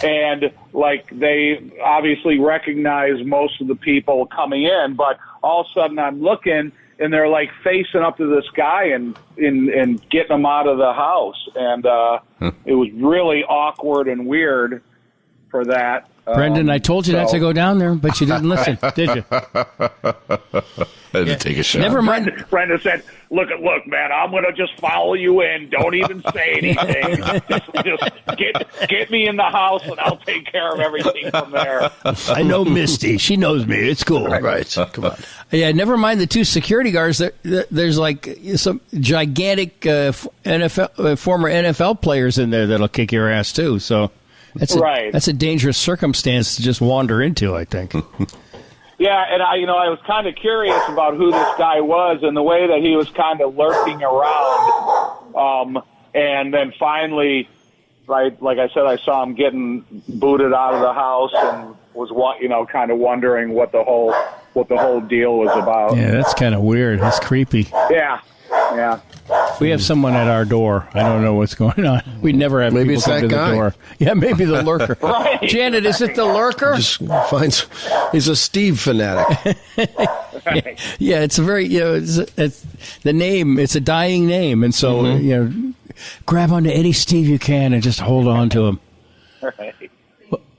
and they obviously recognize most of the people coming in, but all of a sudden I'm looking and they're facing up to this guy and getting him out of the house. And it was really awkward and weird for that. Brendan, I told you not to go down there, but you didn't listen, did you? Had to take a shot. Never mind. Brendan said, look, man, I'm going to just follow you in. Don't even say anything. just get me in the house, and I'll take care of everything from there. I know Misty. She knows me. It's cool. Right. Come on. Yeah, never mind the two security guards. There's some gigantic former NFL players in there that'll kick your ass, too. So that's a dangerous circumstance to just wander into, I think. Yeah, and I was kind of curious about who this guy was and the way that he was kind of lurking around. And then finally, like I said, I saw him getting booted out of the house and was kind of wondering what the whole deal was about. Yeah, that's kind of weird. That's creepy. Yeah. We have someone at our door. I don't know what's going on. We never have Maybe people it's come that to guy. the door. Yeah, maybe the lurker. Right. Janet, is it the lurker? Just he's a Steve fanatic. Yeah, it's a very it's the name. It's a dying name, and so grab onto any Steve you can and just hold on to him. Right.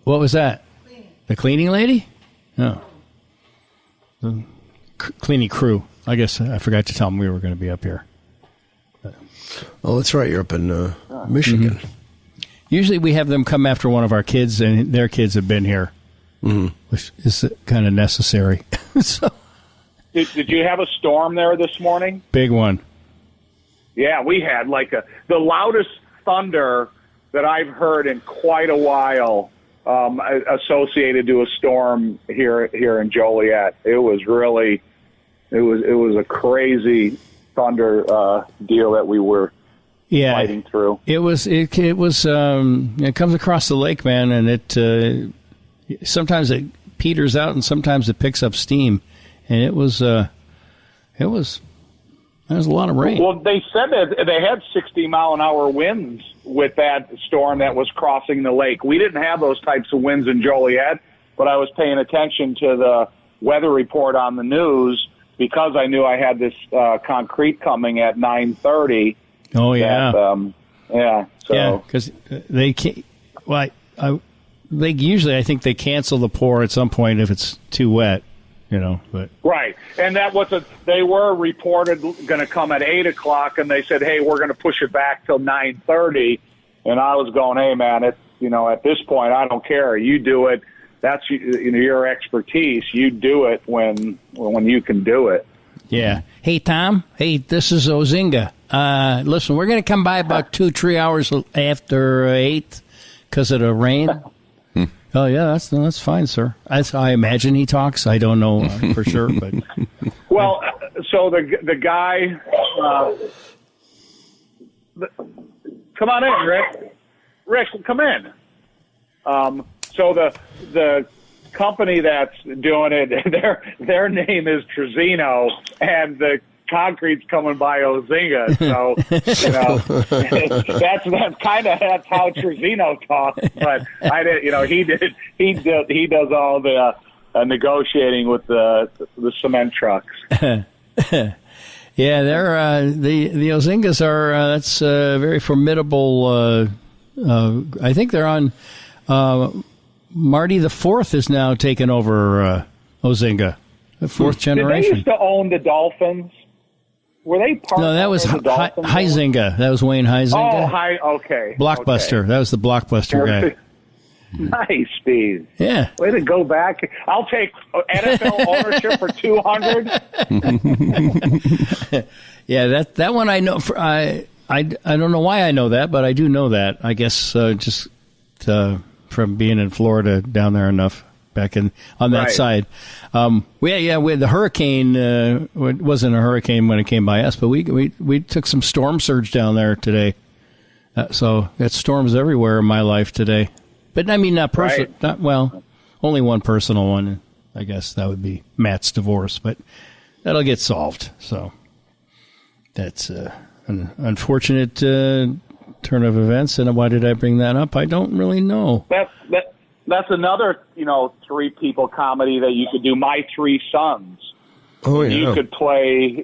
What was that? The cleaning lady? No. The cleaning crew. I guess I forgot to tell them we were going to be up here. Oh, that's right. You're up in Michigan. Mm-hmm. Usually we have them come after one of our kids, and their kids have been here, which is kind of necessary. So, Did you have a storm there this morning? big one. Yeah, we had the loudest thunder that I've heard in quite a while associated to a storm here in Joliet. It was really it was a crazy Thunder deal that we were fighting through. It comes across the lake, man, and it sometimes it peters out and sometimes it picks up steam, and there was a lot of rain. Well, they said that they had 60-mile-an-hour winds with that storm that was crossing the lake. We didn't have those types of winds in Joliet, but I was paying attention to the weather report on the news because I knew I had this concrete coming at 9:30. Oh yeah, So because they can't. Well, they usually I think they cancel the pour at some point if it's too wet. But right, and that was they were reported going to come at 8:00, and they said, "Hey, we're going to push it back till 9:30." And I was going, "Hey, man, at this point, I don't care. You do it. That's your expertise. You do it when you can do it." Yeah. Hey, Tom. Hey, this is Ozinga. Listen, we're going to come by about 2-3 hours after 8 because of the rain. Oh yeah, that's fine, sir. That's how I imagine he talks. I don't know for sure, but well, so the guy, come on in, Rick. Rick, come in. So the company that's doing it, their name is Trezino, and the concrete's coming by Ozinga, so that's how Trezino talks. But I did, he does all the negotiating with the cement trucks. Yeah, they're the Ozingas are that's very formidable. I think they're on. Marty the Fourth is now taken over Ozinga, the fourth generation. Did they used to own the Dolphins? Were they part No, that was Huizinga. That was Wayne Huizinga. Oh, okay. Blockbuster. Okay. That was the Blockbuster guy. Nice, Steve. Yeah. Way to go back. I'll take NFL ownership for 200. Yeah, that one I know. I don't know why I know that, but I do know that. I guess just from being in Florida down there enough. Back on that side. We had the hurricane. It wasn't a hurricane when it came by us, but we took some storm surge down there today. So got storms everywhere in my life today. But I mean, not personal. Only one personal one. I guess that would be Matt's divorce, but that'll get solved. So that's an unfortunate turn of events. And why did I bring that up? I don't really know. That's another, 3-people comedy that you could do. My Three Sons. Oh yeah. You could play,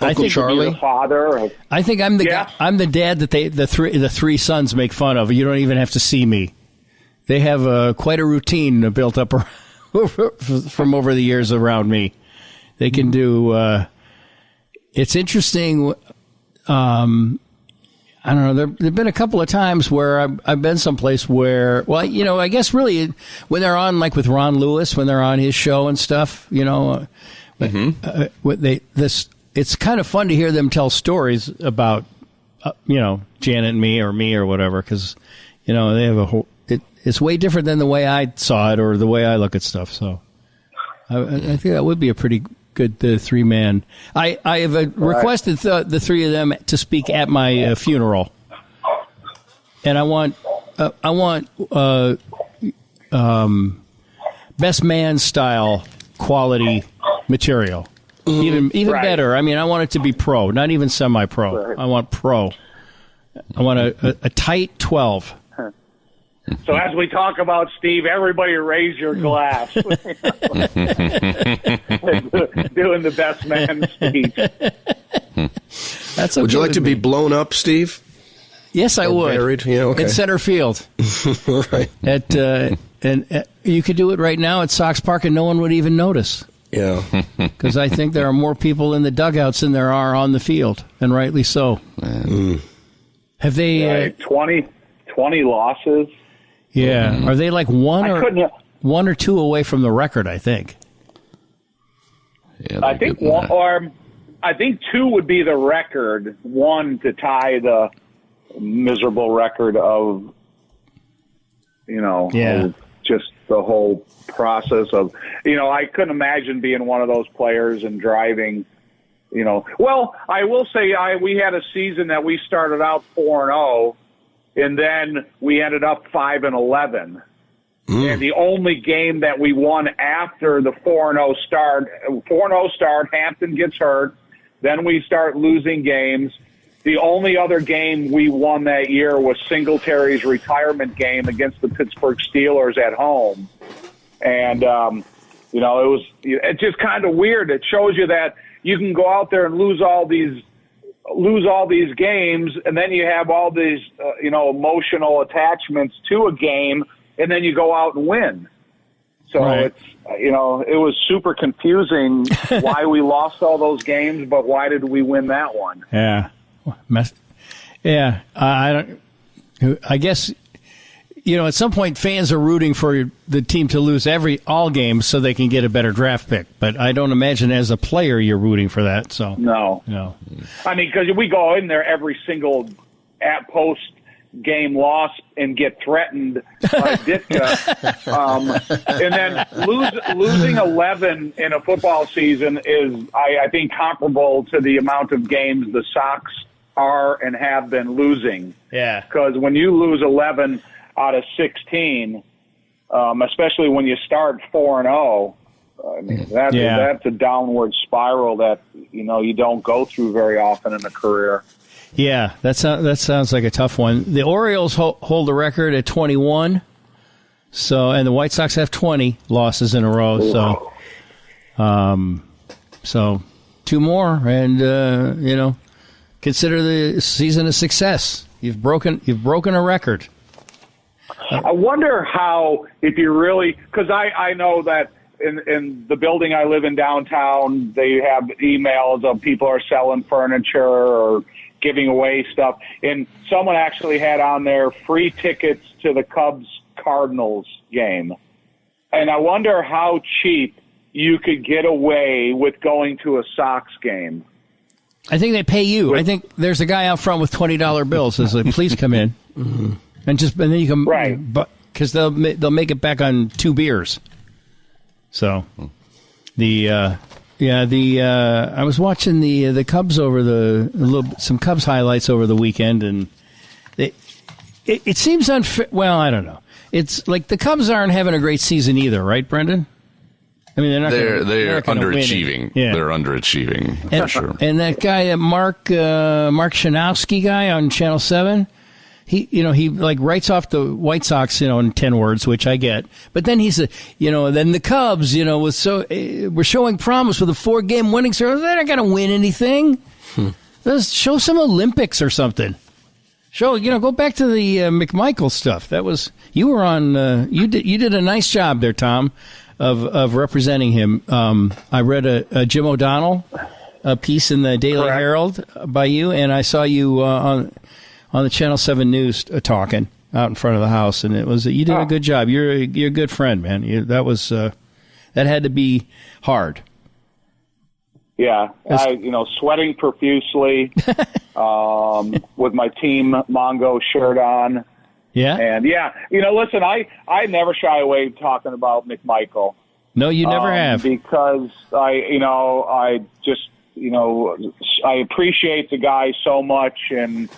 Uncle Charlie, the father. I think I'm the guy, I'm the dad that the three sons make fun of. You don't even have to see me. They have quite a routine built up from over the years around me. They can do. It's interesting. I don't know. There've been a couple of times where I've been someplace where, I guess really when they're on, like with Ron Lewis, when they're on his show and stuff, it's kind of fun to hear them tell stories about, Janet and me or whatever, because, they have a whole. It's way different than the way I saw it or the way I look at stuff. So I think that would be a pretty good three-man. I have requested the three of them to speak at my funeral, and I want best man style quality material, even better. I mean, I want it to be pro, not even semi-pro. Right. I want pro. I want a tight 12. So as we talk about, Steve, everybody raise your glass. Doing the best man speech. Would you like to be blown up, Steve? Yes, I would. Buried? Yeah, okay. In center field. Right. And you could do it right now at Sox Park and no one would even notice. Yeah. Because I think there are more people in the dugouts than there are on the field, and rightly so. Have they... 20 losses. Yeah. Are they like one or two away from the record, I think? Yeah, I think I think 2 would be the record. 1 to tie the miserable record of, of just the whole process of, I couldn't imagine being one of those players and driving, Well, I will say we had a season that we started out 4-0, and then we ended up 5-11. And the only game that we won after the 4-0 start, Hampton gets hurt. Then we start losing games. The only other game we won that year was Singletary's retirement game against the Pittsburgh Steelers at home. And, it's just kind of weird. It shows you that you can go out there and lose all these games, and then you have all these, emotional attachments to a game, and then you go out and win. So It's, it was super confusing why we lost all those games, but why did we win that one? Yeah. I guess, at some point fans are rooting for the team to lose all games so they can get a better draft pick. But I don't imagine as a player you're rooting for that. So No. I mean, because we go in there every single post game loss and get threatened by Ditka. And then losing 11 in a football season is, I think, comparable to the amount of games the Sox are and have been losing. Yeah. Because when you lose 11 out of 16, especially when you start 4-0, I mean, that's a downward spiral that, you don't go through very often in a career. Yeah, that sounds like a tough one. The Orioles hold the record at 21, and the White Sox have 20 losses in a row. So 2 more, and consider the season a success. You've broken a record. I wonder how, if you really, because I know that in the building I live in downtown, they have emails of people are selling furniture or giving away stuff. And someone actually had on there free tickets to the Cubs-Cardinals game. And I wonder how cheap you could get away with going to a Sox game. I think they pay you. I think there's a guy out front with $20 bills that says, like, please come in. Mm-hmm. And then you can, right? Because they'll make it back on 2 beers. So, I was watching the Cubs some Cubs highlights over the weekend, and it seems unfair. Well, I don't know. It's like the Cubs aren't having a great season either, right, Brendan? I mean, they're underachieving. Yeah. They're underachieving for sure. And that guy, Mark Shanowski guy on Channel 7. He like writes off the White Sox, in 10 words, which I get. But then then the Cubs, we're showing promise with a 4-game winning streak. They're not going to win anything. Let's show some Olympics or something. Go back to the McMichael stuff. That was, you were on, you did a nice job there, Tom, of representing him. I read a Jim O'Donnell piece in the Daily Herald by you, and I saw you on the Channel 7 News talking out in front of the house, and you did a good job. You're a good friend, man. That had to be hard. Yeah, sweating profusely with my Team Mongo shirt on. Yeah, and listen, I never shy away talking about McMichael. No, you never have, because I appreciate the guy so much, and.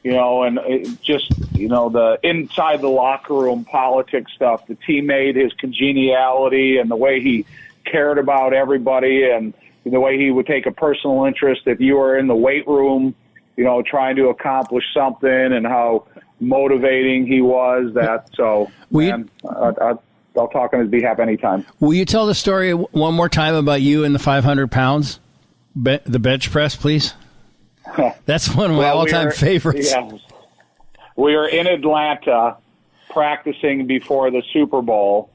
The inside the locker room politics stuff, the teammate, his congeniality, and the way he cared about everybody, and the way he would take a personal interest if you were in the weight room, trying to accomplish something, and how motivating he was. I'll talk on his behalf anytime. Will you tell the story one more time about you and the 500 pounds, the bench press, please? That's one of my all-time favorites. Yeah. We were in Atlanta practicing before the Super Bowl,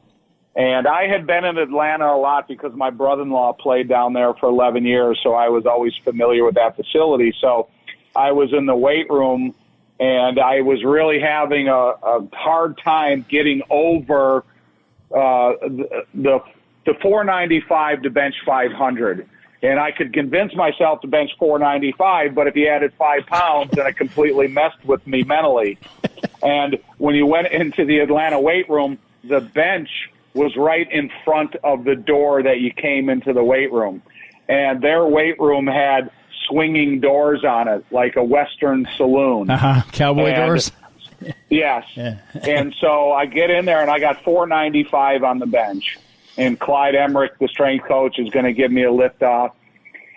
and I had been in Atlanta a lot because my brother-in-law played down there for 11 years, so I was always familiar with that facility. So I was in the weight room, and I was really having a hard time getting over the 495 to bench 500. And I could convince myself to bench 495, but if you added 5 pounds, then it completely messed with me mentally. And when you went into the Atlanta weight room, the bench was right in front of the door that you came into the weight room. And their weight room had swinging doors on it, like a Western saloon. Cowboy doors? Yes. Yeah. And so I get in there, and I got 495 on the bench. And Clyde Emmerich, the strength coach, is going to give me a lift off.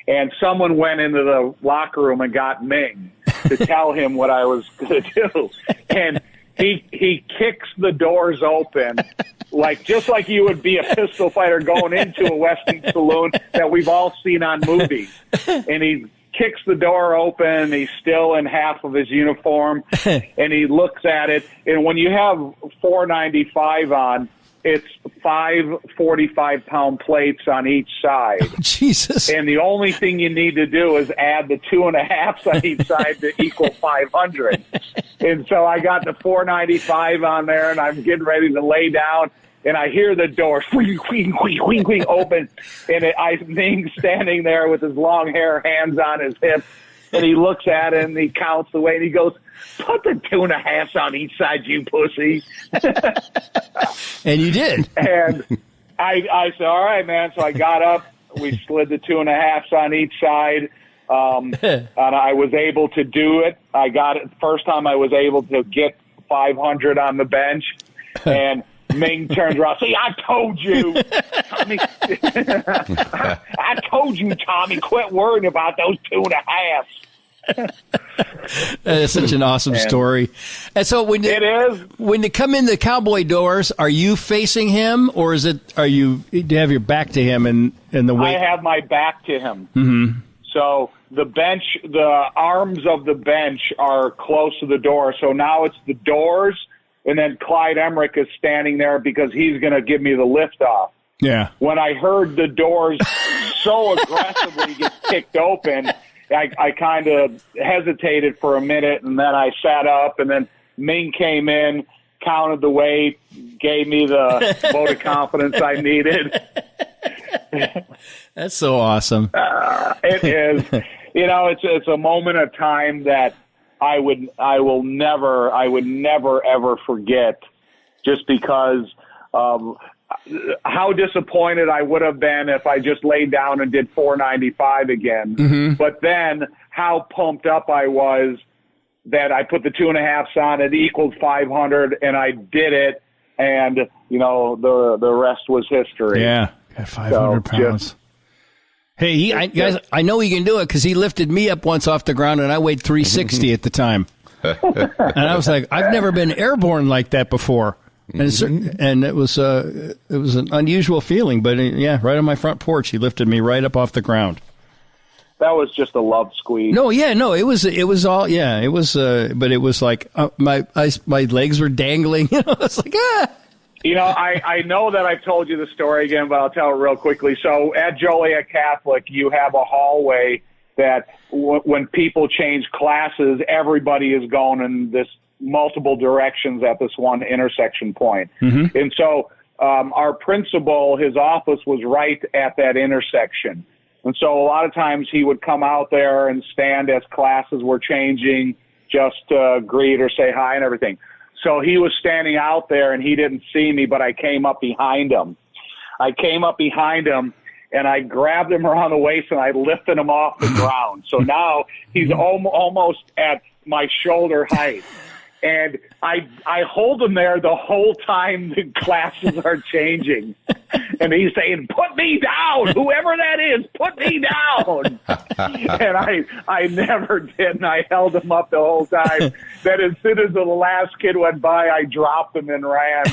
And someone went into the locker room and got Ming to tell him what I was going to do. And he kicks the doors open, just like you would be a pistol fighter going into a Western saloon that we've all seen on movies. And he kicks the door open. He's still in half of his uniform, and he looks at it. And when you have 495 on, it's 5 45-pound plates on each side. Oh, Jesus. And the only thing you need to do is add the 2.5s on each side to equal 500. And so I got the 495 on there, and I'm getting ready to lay down, and I hear the door open, and Ming's standing there with his long hair, hands on his hips, and he looks at it, and he counts the weight, and he goes, "Put the 2.5s on each side, you pussy." And you did. And I said, "All right, man." So I got up. We slid the 2.5s on each side. And I was able to do it. I got it. First time I was able to get 500 on the bench. And Ming turns around. "See, I told you, Tommy. I told you, Tommy, quit worrying about those 2.5s. That is such an awesome story. And so when you come in the cowboy doors, are you facing him, or do you have your back to him and the weight? I have my back to him. Mm-hmm. So the bench, the arms of the bench are close to the door. So now it's the doors, and then Clyde Emmerich is standing there because he's going to give me the lift off. Yeah. When I heard the doors so aggressively get kicked open, I kind of hesitated for a minute, and then I sat up, and then Ming came in, counted the weight, gave me the vote of confidence I needed. That's so awesome. It is. It's a moment of time that I would never ever forget, just because of how disappointed I would have been if I just laid down and did 495 again. Mm-hmm. But then how pumped up I was that I put the 2.5s on, it equaled 500, and I did it, and the rest was history. Yeah, got 500 pounds. Hey, guys, I know he can do it because he lifted me up once off the ground, and I weighed 360 at the time. And I was like, I've never been airborne like that before. And it was an unusual feeling, but right on my front porch, he lifted me right up off the ground. That was just a love squeeze. It was all, but it was like my legs were dangling. It's like I know that I've told you the story again, but I'll tell it real quickly. So at Joliet Catholic, you have a hallway that when people change classes, everybody is going in this multiple directions at this one intersection point. Mm-hmm. And so our principal, his office was right at that intersection. And so a lot of times he would come out there and stand as classes were changing just to greet or say hi and everything. So he was standing out there, and he didn't see me, but I came up behind him. And I grabbed him around the waist, and I lifted him off the ground. So now he's almost at my shoulder height. And I hold him there the whole time the classes are changing. And he's saying, "Put me down, whoever that is, put me down." And I never did, and I held him up the whole time. Then as soon as the last kid went by, I dropped him and ran.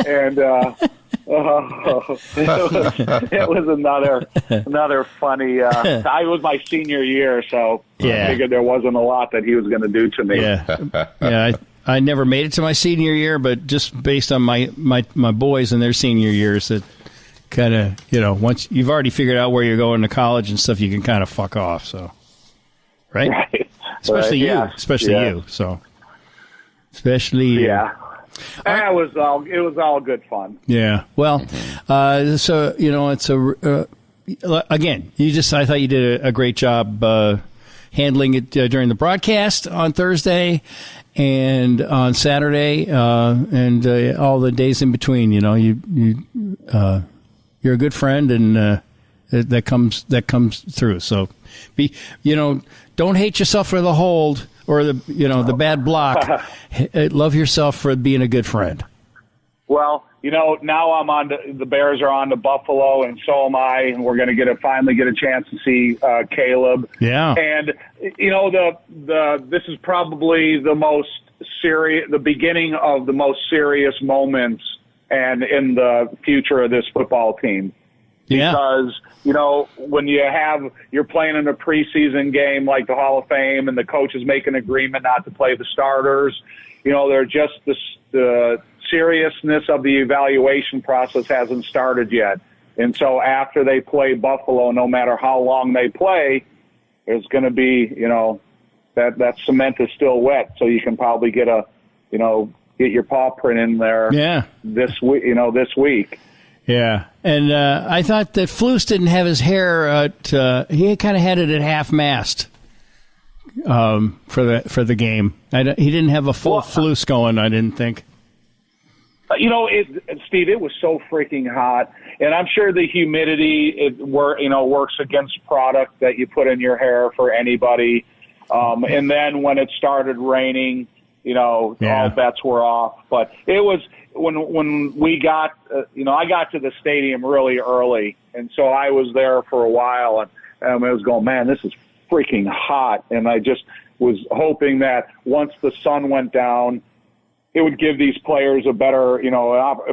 And it was another funny. It was my senior year, so I figured there wasn't a lot that he was going to do to me. Yeah. I never made it to my senior year, but just based on my boys and their senior years, that kind of, once you've already figured out where you're going to college and stuff, you can kind of fuck off. So, right? Especially you. So, especially you. Yeah. It was all good fun. Yeah. Well, so it's again, I thought you did a great job handling it during the broadcast on Thursday and on Saturday, and all the days in between. You know, you're a good friend, and that comes through. So, don't hate yourself for the hold or the bad block. Love yourself for being a good friend. Well, now I'm on the Bears are on to Buffalo, and so am I, and we're going to finally get a chance to see Caleb. Yeah. And this is probably the beginning of the most serious moments and in the future of this football team. Yeah. Because, when you're playing in a preseason game like the Hall of Fame and the coaches make an agreement not to play the starters, they're just the seriousness of the evaluation process hasn't started yet. And so after they play Buffalo, no matter how long they play, there's going to be, that cement is still wet. So you can probably get your paw print in there this week. Yeah. And I thought that Flus didn't have his hair he kind of had it at half mast for the game. He didn't have a full Flus going, I didn't think. Steve, it was so freaking hot, and I'm sure the humidity works against product that you put in your hair for anybody. And then when it started raining, all bets were off. But it was when we got, I got to the stadium really early, and so I was there for a while, and I was going, man, this is freaking hot, and I just was hoping that once the sun went down, it would give these players a better,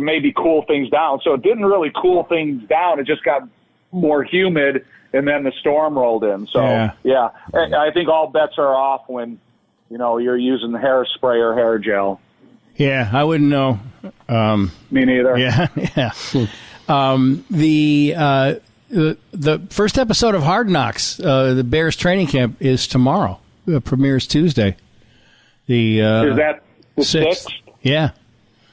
maybe cool things down. So it didn't really cool things down. It just got more humid, and then the storm rolled in. So, yeah. I think all bets are off when, you're using hairspray or hair gel. Yeah, I wouldn't know. Me neither. Yeah. The first episode of Hard Knocks, the Bears training camp, is tomorrow. It premieres Tuesday. Is that the 6th? Yeah.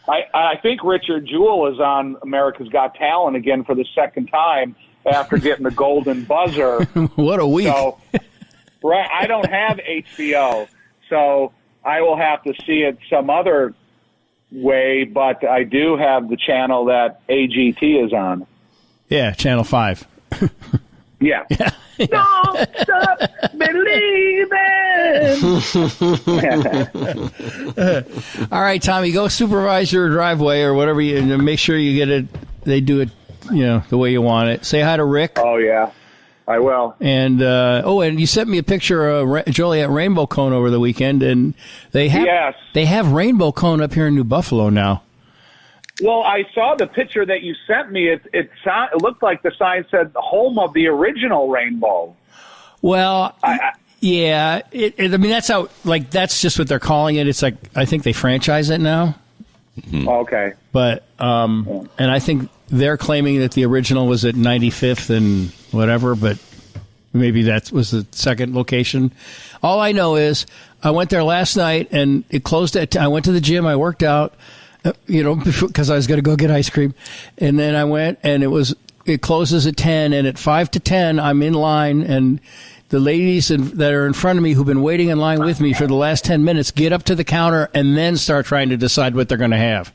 I think Richard Jewell is on America's Got Talent again for the second time after getting the golden buzzer. What a week. So, right, I don't have HBO, so I will have to see it some other way, but I do have the channel that AGT is on. Yeah, Channel 5. Yeah. Don't stop believing. All right, Tommy, go supervise your driveway or whatever, and make sure you get it. They do it, the way you want it. Say hi to Rick. Oh yeah, I will. And and you sent me a picture of Joliet Rainbow Cone over the weekend, and they have Rainbow Cone up here in New Buffalo now. Well, I saw the picture that you sent me. It looked like the sign said the home of the original Rainbow. Well, I mean, that's how, that's just what they're calling it. It's like, I think they franchise it now. Mm-hmm. Okay. But, and I think they're claiming that the original was at 95th and whatever, but maybe that was the second location. All I know is I went there last night and it closed I went to the gym, I worked out, because I was going to go get ice cream. And then I went, and it closes at 10, and at 5 to 10, I'm in line, and the ladies that are in front of me who've been waiting in line with me for the last 10 minutes get up to the counter and then start trying to decide what they're going to have.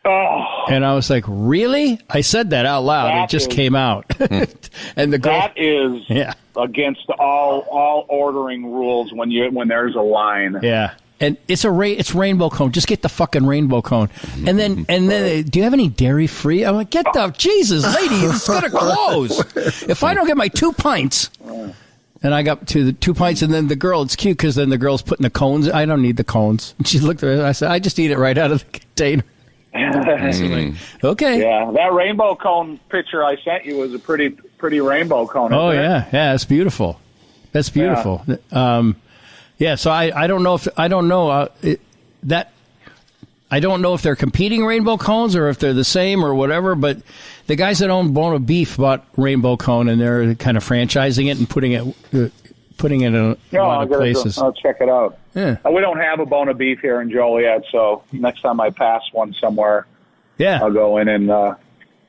Oh. And I was like, really? I said that out loud. It just came out. And the girl, that is against all ordering rules when there's a line. Yeah. And it's Rainbow Cone. Just get the fucking Rainbow Cone. And then, do you have any dairy free? I'm like, Jesus, lady, it's gonna close. If I don't get my 2 pints, and I got to the 2 pints, and then the girl, it's cute because then the girl's putting the cones. I don't need the cones. And she looked at it. I said, I just eat it right out of the container. Okay. Yeah, that Rainbow Cone picture I sent you was a pretty Rainbow Cone. Oh yeah, it's beautiful. That's beautiful. Yeah. Yeah, so I don't know if they're competing Rainbow Cones or if they're the same or whatever, but the guys that own Bona Beef bought Rainbow Cone, and they're kind of franchising it and putting it in a lot of places. I'll check it out. Yeah. We don't have a Bona Beef here in Joliet, so next time I pass one somewhere, I'll go in and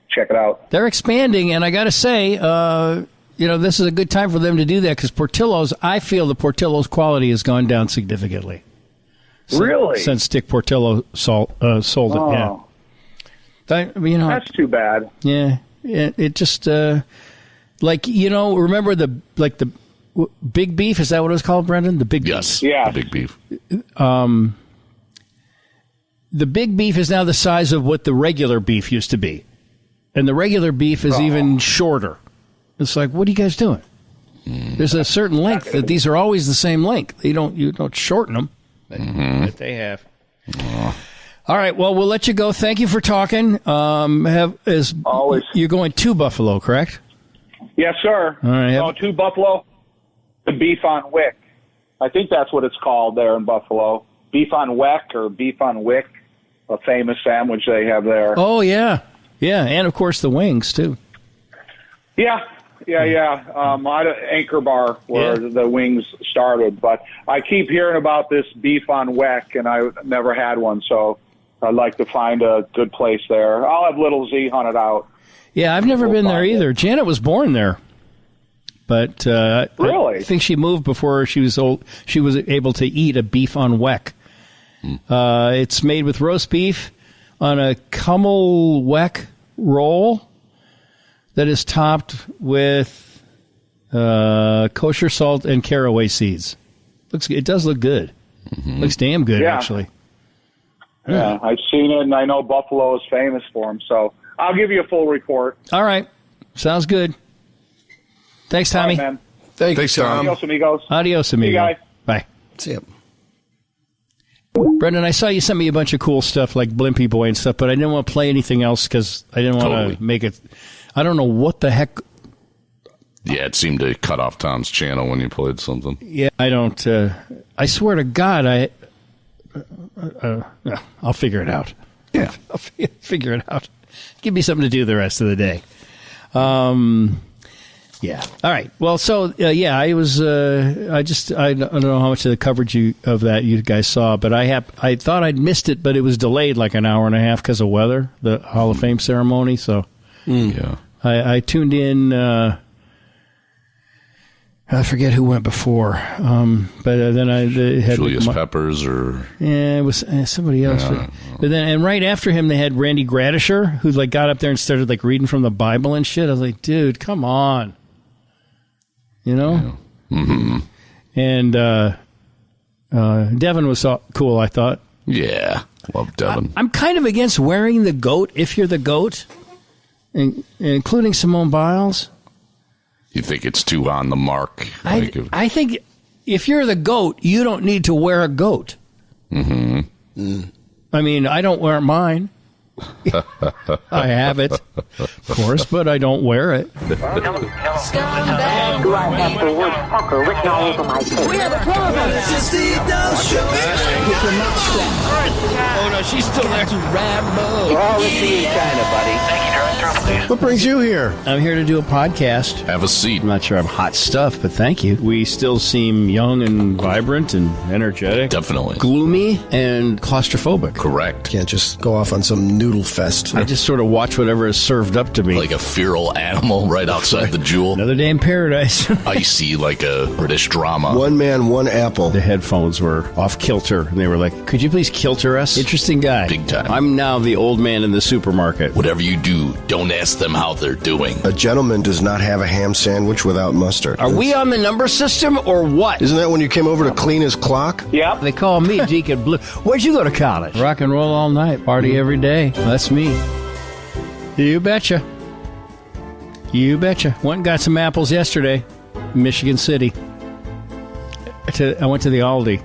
check it out. They're expanding, and I got to say, this is a good time for them to do that because Portillo's, I feel the Portillo's quality has gone down significantly. Really? Since Dick Portillo sold it, yeah. That's too bad. Yeah, it just remember the big beef? Is that what it was called, Brendan? The big beef. Yeah, the big beef. The big beef is now the size of what the regular beef used to be, and the regular beef is even shorter. It's like, what are you guys doing? There's a certain length that these are always the same length. You don't shorten them, but they have. All right, well, we'll let you go. Thank you for talking. Always. You're going to Buffalo, correct? Yes, sir. All right. Going to Buffalo, the beef on wick. I think that's what it's called there in Buffalo. Beef on wick or beef on wick, a famous sandwich they have there. Oh, yeah. Yeah, and, of course, the wings, too. Yeah. Anchor Bar where the wings started. But I keep hearing about this beef on wick, and I've never had one, so I'd like to find a good place there. I'll have Little Z hunt it out. Yeah, I've never been there either. Janet was born there. But really? I think she moved before she was old. She was able to eat a beef on weck. It's made with roast beef on a kummel weck roll that is topped with kosher salt and caraway seeds. It does look good. Looks damn good, actually. Yeah, I've seen it, and I know Buffalo is famous for them, so I'll give you a full report. All right. Sounds good. Thanks, Tommy. All right, man. Thanks, Tom. Adios, amigos. Adios, amigo. See you guys. Bye. See ya. Brendan, I saw you sent me a bunch of cool stuff like Blimpie Boy and stuff, but I didn't want to play anything else because I didn't want to make it. I don't know what the heck. Yeah, it seemed to cut off Tom's channel when you played something. Yeah, I don't. I swear to God, I'll figure it out. Yeah. I'll figure it out. Give me something to do the rest of the day. Yeah. All right. Well, so I was. I don't know how much of the coverage of that you guys saw, but I thought I'd missed it, but it was delayed like an hour and a half because of weather, the Hall of Fame ceremony. So yeah, I tuned in. I forget who went before, but then I had Julius Peppers or it was somebody else. But then, and right after him, they had Randy Gradisher, who got up there and started reading from the Bible and shit. I was like, dude, come on, Yeah. Mm-hmm. And Devin was cool, I thought. Yeah, love Devin. I'm kind of against wearing the goat if you're the goat, including Simone Biles. You think it's too on the mark? I think if you're the goat, you don't need to wear a goat. Mm-hmm. I mean, I don't wear mine. I have it, of course, but I don't wear it. Do I have the word fucker written all over my face? We have a problem. It's the Dahl Show. Oh, no, she's still there. Rambo. We're all listening China, buddy. Thank you, Director. What brings you here? I'm here to do a podcast. Have a seat. I'm not sure I'm hot stuff, but thank you. We still seem young and vibrant and energetic. Definitely. Gloomy and claustrophobic. Correct. Can't just go off on some noodle fest. I just sort of watch whatever is served up to me. Like a feral animal right outside the Jewel. Another day in paradise. Icy like a British drama. One man, one apple. The headphones were off kilter, and they were like, could you please kilter us? Interesting guy. Big time. I'm now the old man in the supermarket. Whatever you do, don't ask them how they're doing. A gentleman does not have a ham sandwich without mustard. Are we on the number system or what? Isn't that when you came over to clean his clock? Yep. They call me Deacon Blue. Where'd you go to college? Rock and roll all night. Party every day. That's me. You betcha. You betcha. Went and got some apples yesterday in Michigan City. I went to the Aldi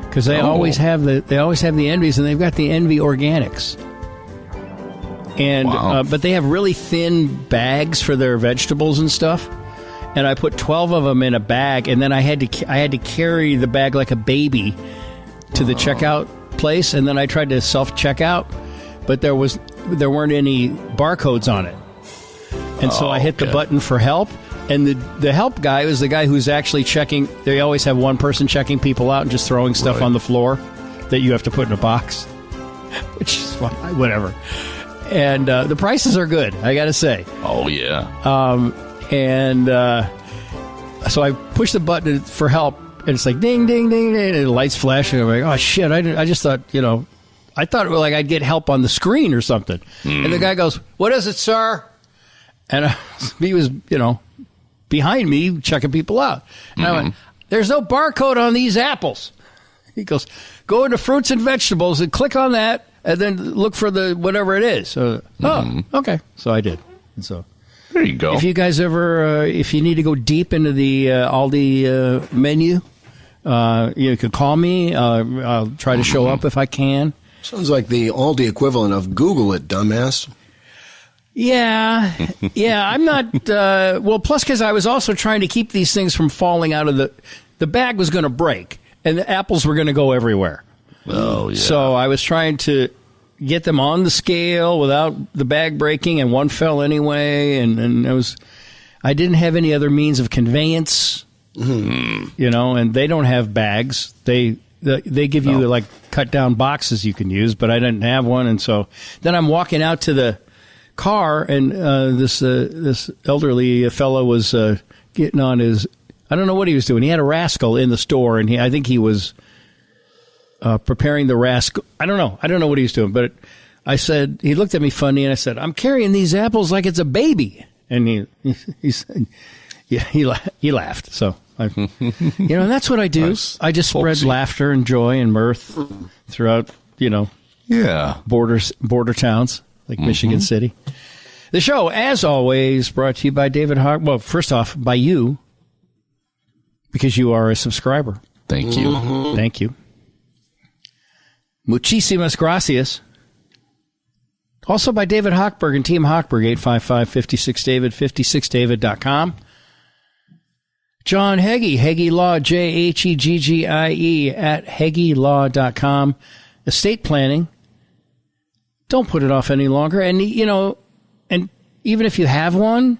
because they always have the Envies, and they've got the Envy Organics. And wow. But they have really thin bags for their vegetables and stuff. And I put 12 of them in a bag, and then I had to carry the bag like a baby to the checkout place, and then I tried to self-checkout, but there weren't any barcodes on it. And so I hit the button for help, and the help guy was the guy who's actually checking. They always have one person checking people out and just throwing stuff on the floor that you have to put in a box, which is fine, whatever. And the prices are good, I got to say. Oh, yeah. And so I push the button for help, and it's like ding, ding, ding, ding, and the lights flashing. I'm like, oh, shit. I just thought, I thought it was like I'd get help on the screen or something. And the guy goes, what is it, sir? And he was, behind me checking people out. And I went, there's no barcode on these apples. He goes, go into fruits and vegetables and click on that and then look for the whatever it is. So, okay. So I did. And so there you go. If you guys ever, if you need to go deep into the Aldi menu, you could call me. I'll try to show up if I can. Sounds like the Aldi equivalent of Google it, dumbass. Yeah, I'm not, plus because I was also trying to keep these things from falling out of the bag was going to break, and the apples were going to go everywhere. Oh, yeah. So I was trying to get them on the scale without the bag breaking, and one fell anyway, and I didn't have any other means of conveyance, and they don't have bags. They give you, like, cut-down boxes you can use, but I didn't have one, and so then I'm walking out to the car, and this elderly fellow was getting on his, I don't know what he was doing. He had a rascal in the store, and I think he was preparing the rascal. I don't know what he was doing, but I said, he looked at me funny, and I said, I'm carrying these apples like it's a baby. And he said, yeah, he laughed. So, and that's what I do. I just spread laughter and joy and mirth throughout, border towns. Like Michigan City. The show, as always, brought to you by David Hogg. Well, first off, by you, because you are a subscriber. Thank you. Thank you. Muchísimas gracias. Also by David Hochberg and Team Hochberg, 855-56-DAVID, 56david.com. John Heggie, Heggie Law, Jheggie, at HeggieLaw.com. Estate planning. Don't put it off any longer. And, and even if you have one,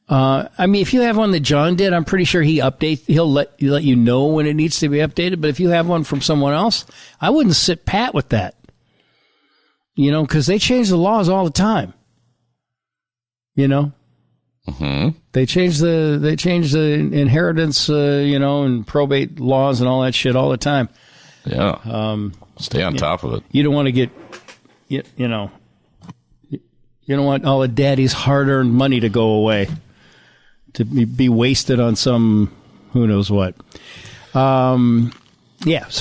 if you have one that John did, I'm pretty sure he'll let you know when it needs to be updated. But if you have one from someone else, I wouldn't sit pat with that. Because they change the laws all the time. They change the inheritance, and probate laws and all that shit all the time. Yeah. Stay on top of it. You don't want to get... You don't want all of Daddy's hard-earned money to go away, to be wasted on some who knows what. So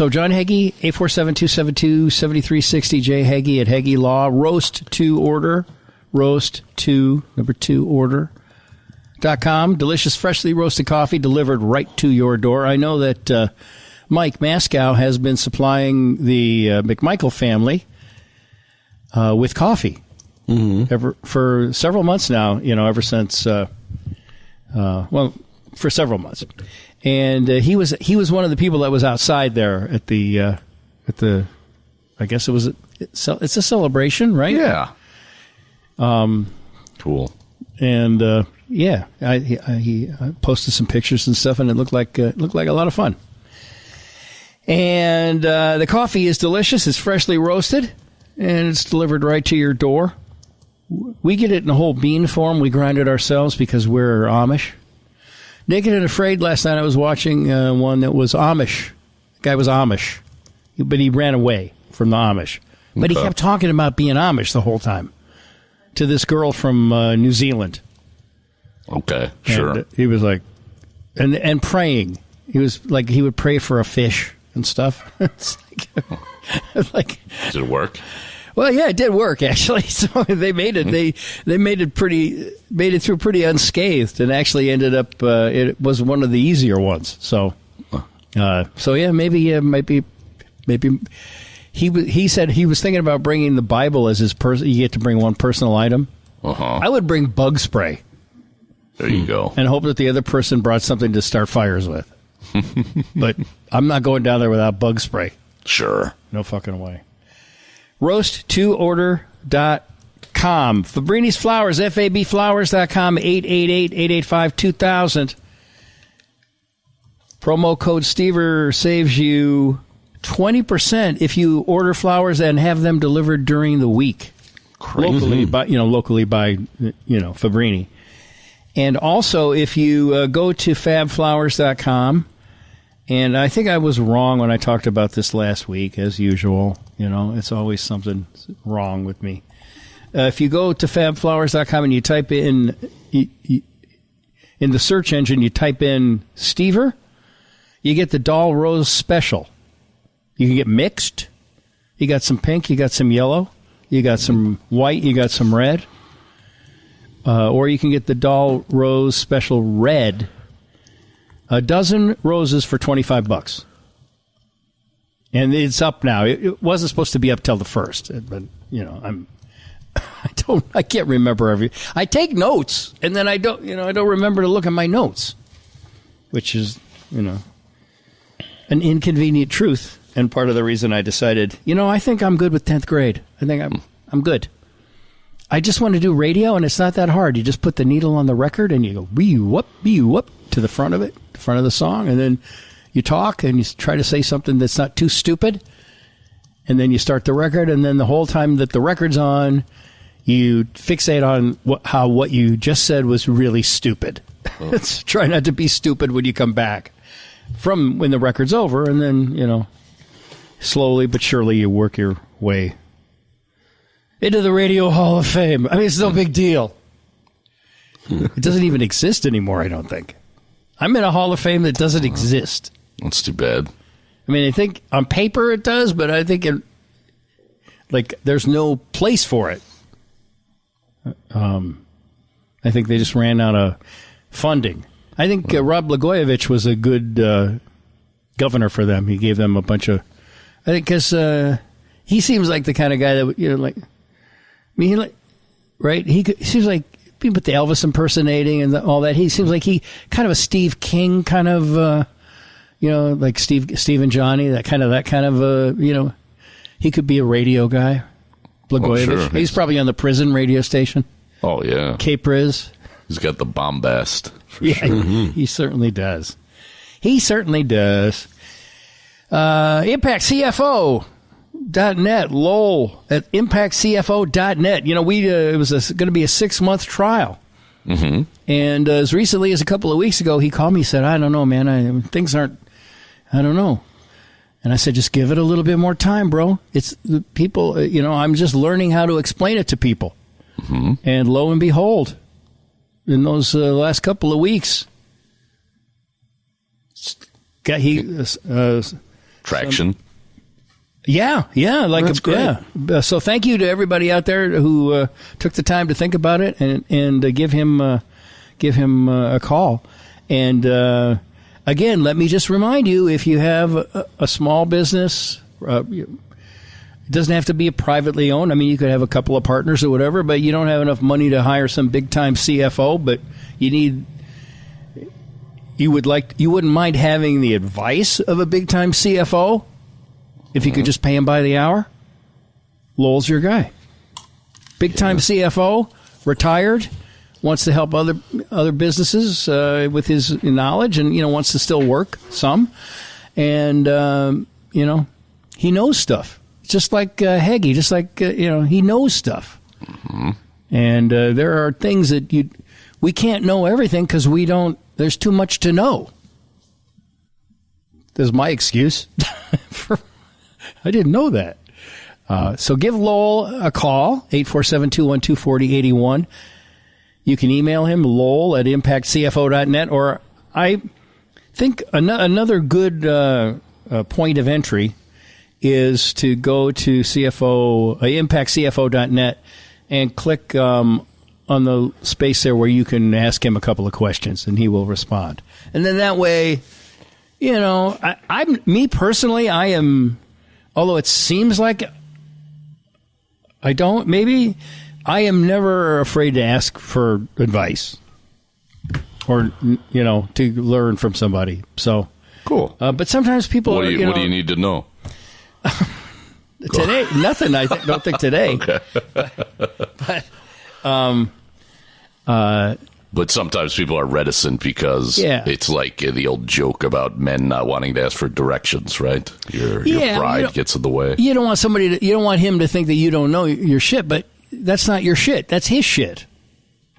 John Heggie, 847-272-7360, J. Heggie at Heggie Law, roast to order, order.com. Delicious, freshly roasted coffee delivered right to your door. I know that Mike Mascow has been supplying the McMichael family with coffee for several months now, ever since, for several months. And he was one of the people that was outside there at the I guess it's a celebration, right? Yeah. Cool. And he posted some pictures and stuff, and it looked like a lot of fun. And the coffee is delicious. It's freshly roasted. And it's delivered right to your door. We get it in a whole bean form. We grind it ourselves because we're Amish. Naked and Afraid, last night I was watching one that was Amish. The guy was Amish. But he ran away from the Amish. But he kept talking about being Amish the whole time to this girl from New Zealand. Okay, sure. And he was like, and praying. He was like, he would pray for a fish and stuff. It's like, did it work? Well, yeah, it did work actually. So they made it. They made it through pretty unscathed, and actually ended up. It was one of the easier ones. So, maybe he said he was thinking about bringing the Bible as his You get to bring one personal item. I would bring bug spray. There you go. And hope that the other person brought something to start fires with. But I'm not going down there without bug spray. Sure. No fucking way. Roast2order.com. Fabrini's Flowers, FABflowers.com, 888-885-2000. Promo code Stever saves you 20% if you order flowers and have them delivered during the week. Crazy. Locally by Fabrini. And also, if you go to fabflowers.com, and I think I was wrong when I talked about this last week, as usual. You know, it's always something wrong with me. If you go to fabflowers.com and you type in the search engine, you type in Stever, you get the Dahl Rose Special. You can get mixed. You got some pink, you got some yellow, you got some white, you got some red. Or you can get the Dahl Rose Special Red. A dozen roses for $25. And it's up now. It wasn't supposed to be up till the 1st, but you know, I can't remember I take notes and then I don't remember to look at my notes, which is, you know, an inconvenient truth and part of the reason I decided, you know, I think I'm good with 10th grade. I think I'm good. I just want to do radio, and it's not that hard. You just put the needle on the record, and you go bee-whoop to the front of it, the front of the song, and then you talk, and you try to say something that's not too stupid, and then you start the record, and then the whole time that the record's on, you fixate on how what you just said was really stupid. Oh. Try not to be stupid when you come back from when the record's over, and then, you know, slowly but surely you work your way into the Radio Hall of Fame. I mean, it's no big deal. It doesn't even exist anymore, I don't think. I'm in a Hall of Fame that doesn't exist. That's too bad. I mean, I think on paper it does, but I think there's no place for it. I think they just ran out of funding. I think Rod Blagojevich was a good governor for them. He gave them a bunch of... I think because he seems like the kind of guy that, you know, like... I mean, right? He seems like, with the Elvis impersonating and all that, he seems like he kind of a Steve King kind of, you know, like Steve and Johnny, that kind of, you know, he could be a radio guy. Blagojevich. Oh, sure. He's probably on the prison radio station. Oh, yeah. K-Priz. He's got the bombast. Yeah, sure. He certainly does. He certainly does. Impact CFO. .net, Lowell at impactcfo.net. You know, it was going to be a 6-month trial. Mm-hmm. And as recently as a couple of weeks ago, he called me and said, I don't know, man. I don't know. And I said, just give it a little bit more time, bro. It's the people, you know, I'm just learning how to explain it to people. Mm-hmm. And lo and behold, in those last couple of weeks, traction. Yeah, like that's great. Yeah. So thank you to everybody out there who took the time to think about it and give him a call. And again, let me just remind you: if you have a small business, it doesn't have to be a privately owned. I mean, you could have a couple of partners or whatever, but you don't have enough money to hire some big time CFO. But you wouldn't mind having the advice of a big time CFO. If you could just pay him by the hour, Lowell's your guy. Big-time CFO, retired, wants to help other businesses with his knowledge and, you know, wants to still work some. And, you know, he knows stuff. Just like Heggie, just like, you know, he knows stuff. Mm-hmm. And there are things that we can't know everything because there's too much to know. There's my excuse I didn't know that. So give Lowell a call, 847-212-4081. You can email him, Lowell at impactcfo.net, or I think another good point of entry is to go to impactcfo.net and click on the space there where you can ask him a couple of questions, and he will respond. And then that way, you know, I am... Although it seems like I don't, maybe I am never afraid to ask for advice or, you know, to learn from somebody. So cool. But sometimes people what do you need to know? Today, nothing. Don't think today. Okay. But sometimes people are reticent because it's like the old joke about men not wanting to ask for directions, right? Your pride gets in the way. You don't want you don't want him to think that you don't know your shit, but that's not your shit. That's his shit.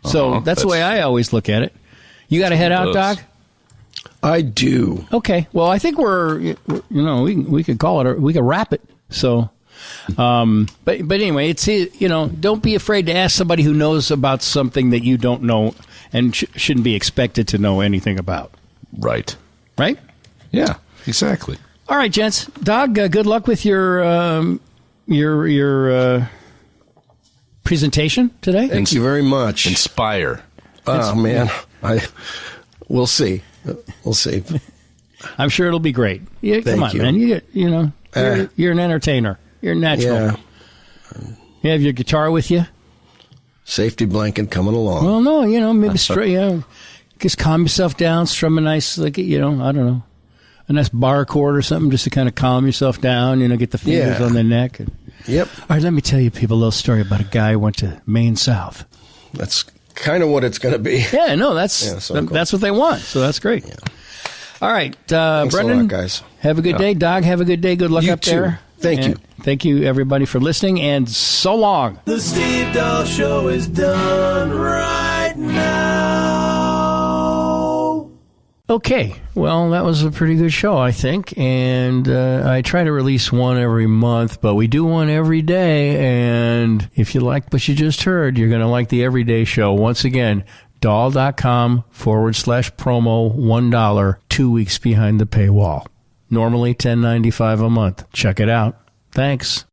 So that's the way I always look at it. You got to head out, Doc? I do. Okay. Well, I think we could call it, we could wrap it. So, but anyway, it's, don't be afraid to ask somebody who knows about something that you don't know and shouldn't be expected to know anything about. Right. Right? Yeah, exactly. All right, gents. Doug, good luck with your presentation today. Thank you very much. Inspire. Oh, man. We'll see. We'll see. I'm sure it'll be great. Yeah, come on, man. You're an entertainer. You're natural. Yeah. You have your guitar with you? Safety blanket coming along. Well, no, maybe just calm yourself down, strum a nice, I don't know, a nice bar chord or something just to kind of calm yourself down, get the fingers on the neck. Yep. All right, let me tell you people a little story about a guy who went to Maine South. That's kind of what it's going to be. Yeah, no, that's what they want, so that's great. Yeah. All right, Thanks Brendan, a lot, guys. Have a good day. Dog, have a good day. Good luck you up too. there. Thank you. Thank you, everybody, for listening, and so long. The Steve Dahl Show is done right now. Okay, well, that was a pretty good show, I think, and I try to release one every month, but we do one every day, and if you like what you just heard, you're going to like the everyday show. Once again, Dahl.com/promo, $1, 2 weeks behind the paywall. Normally $10.95 a month. Check it out. Thanks.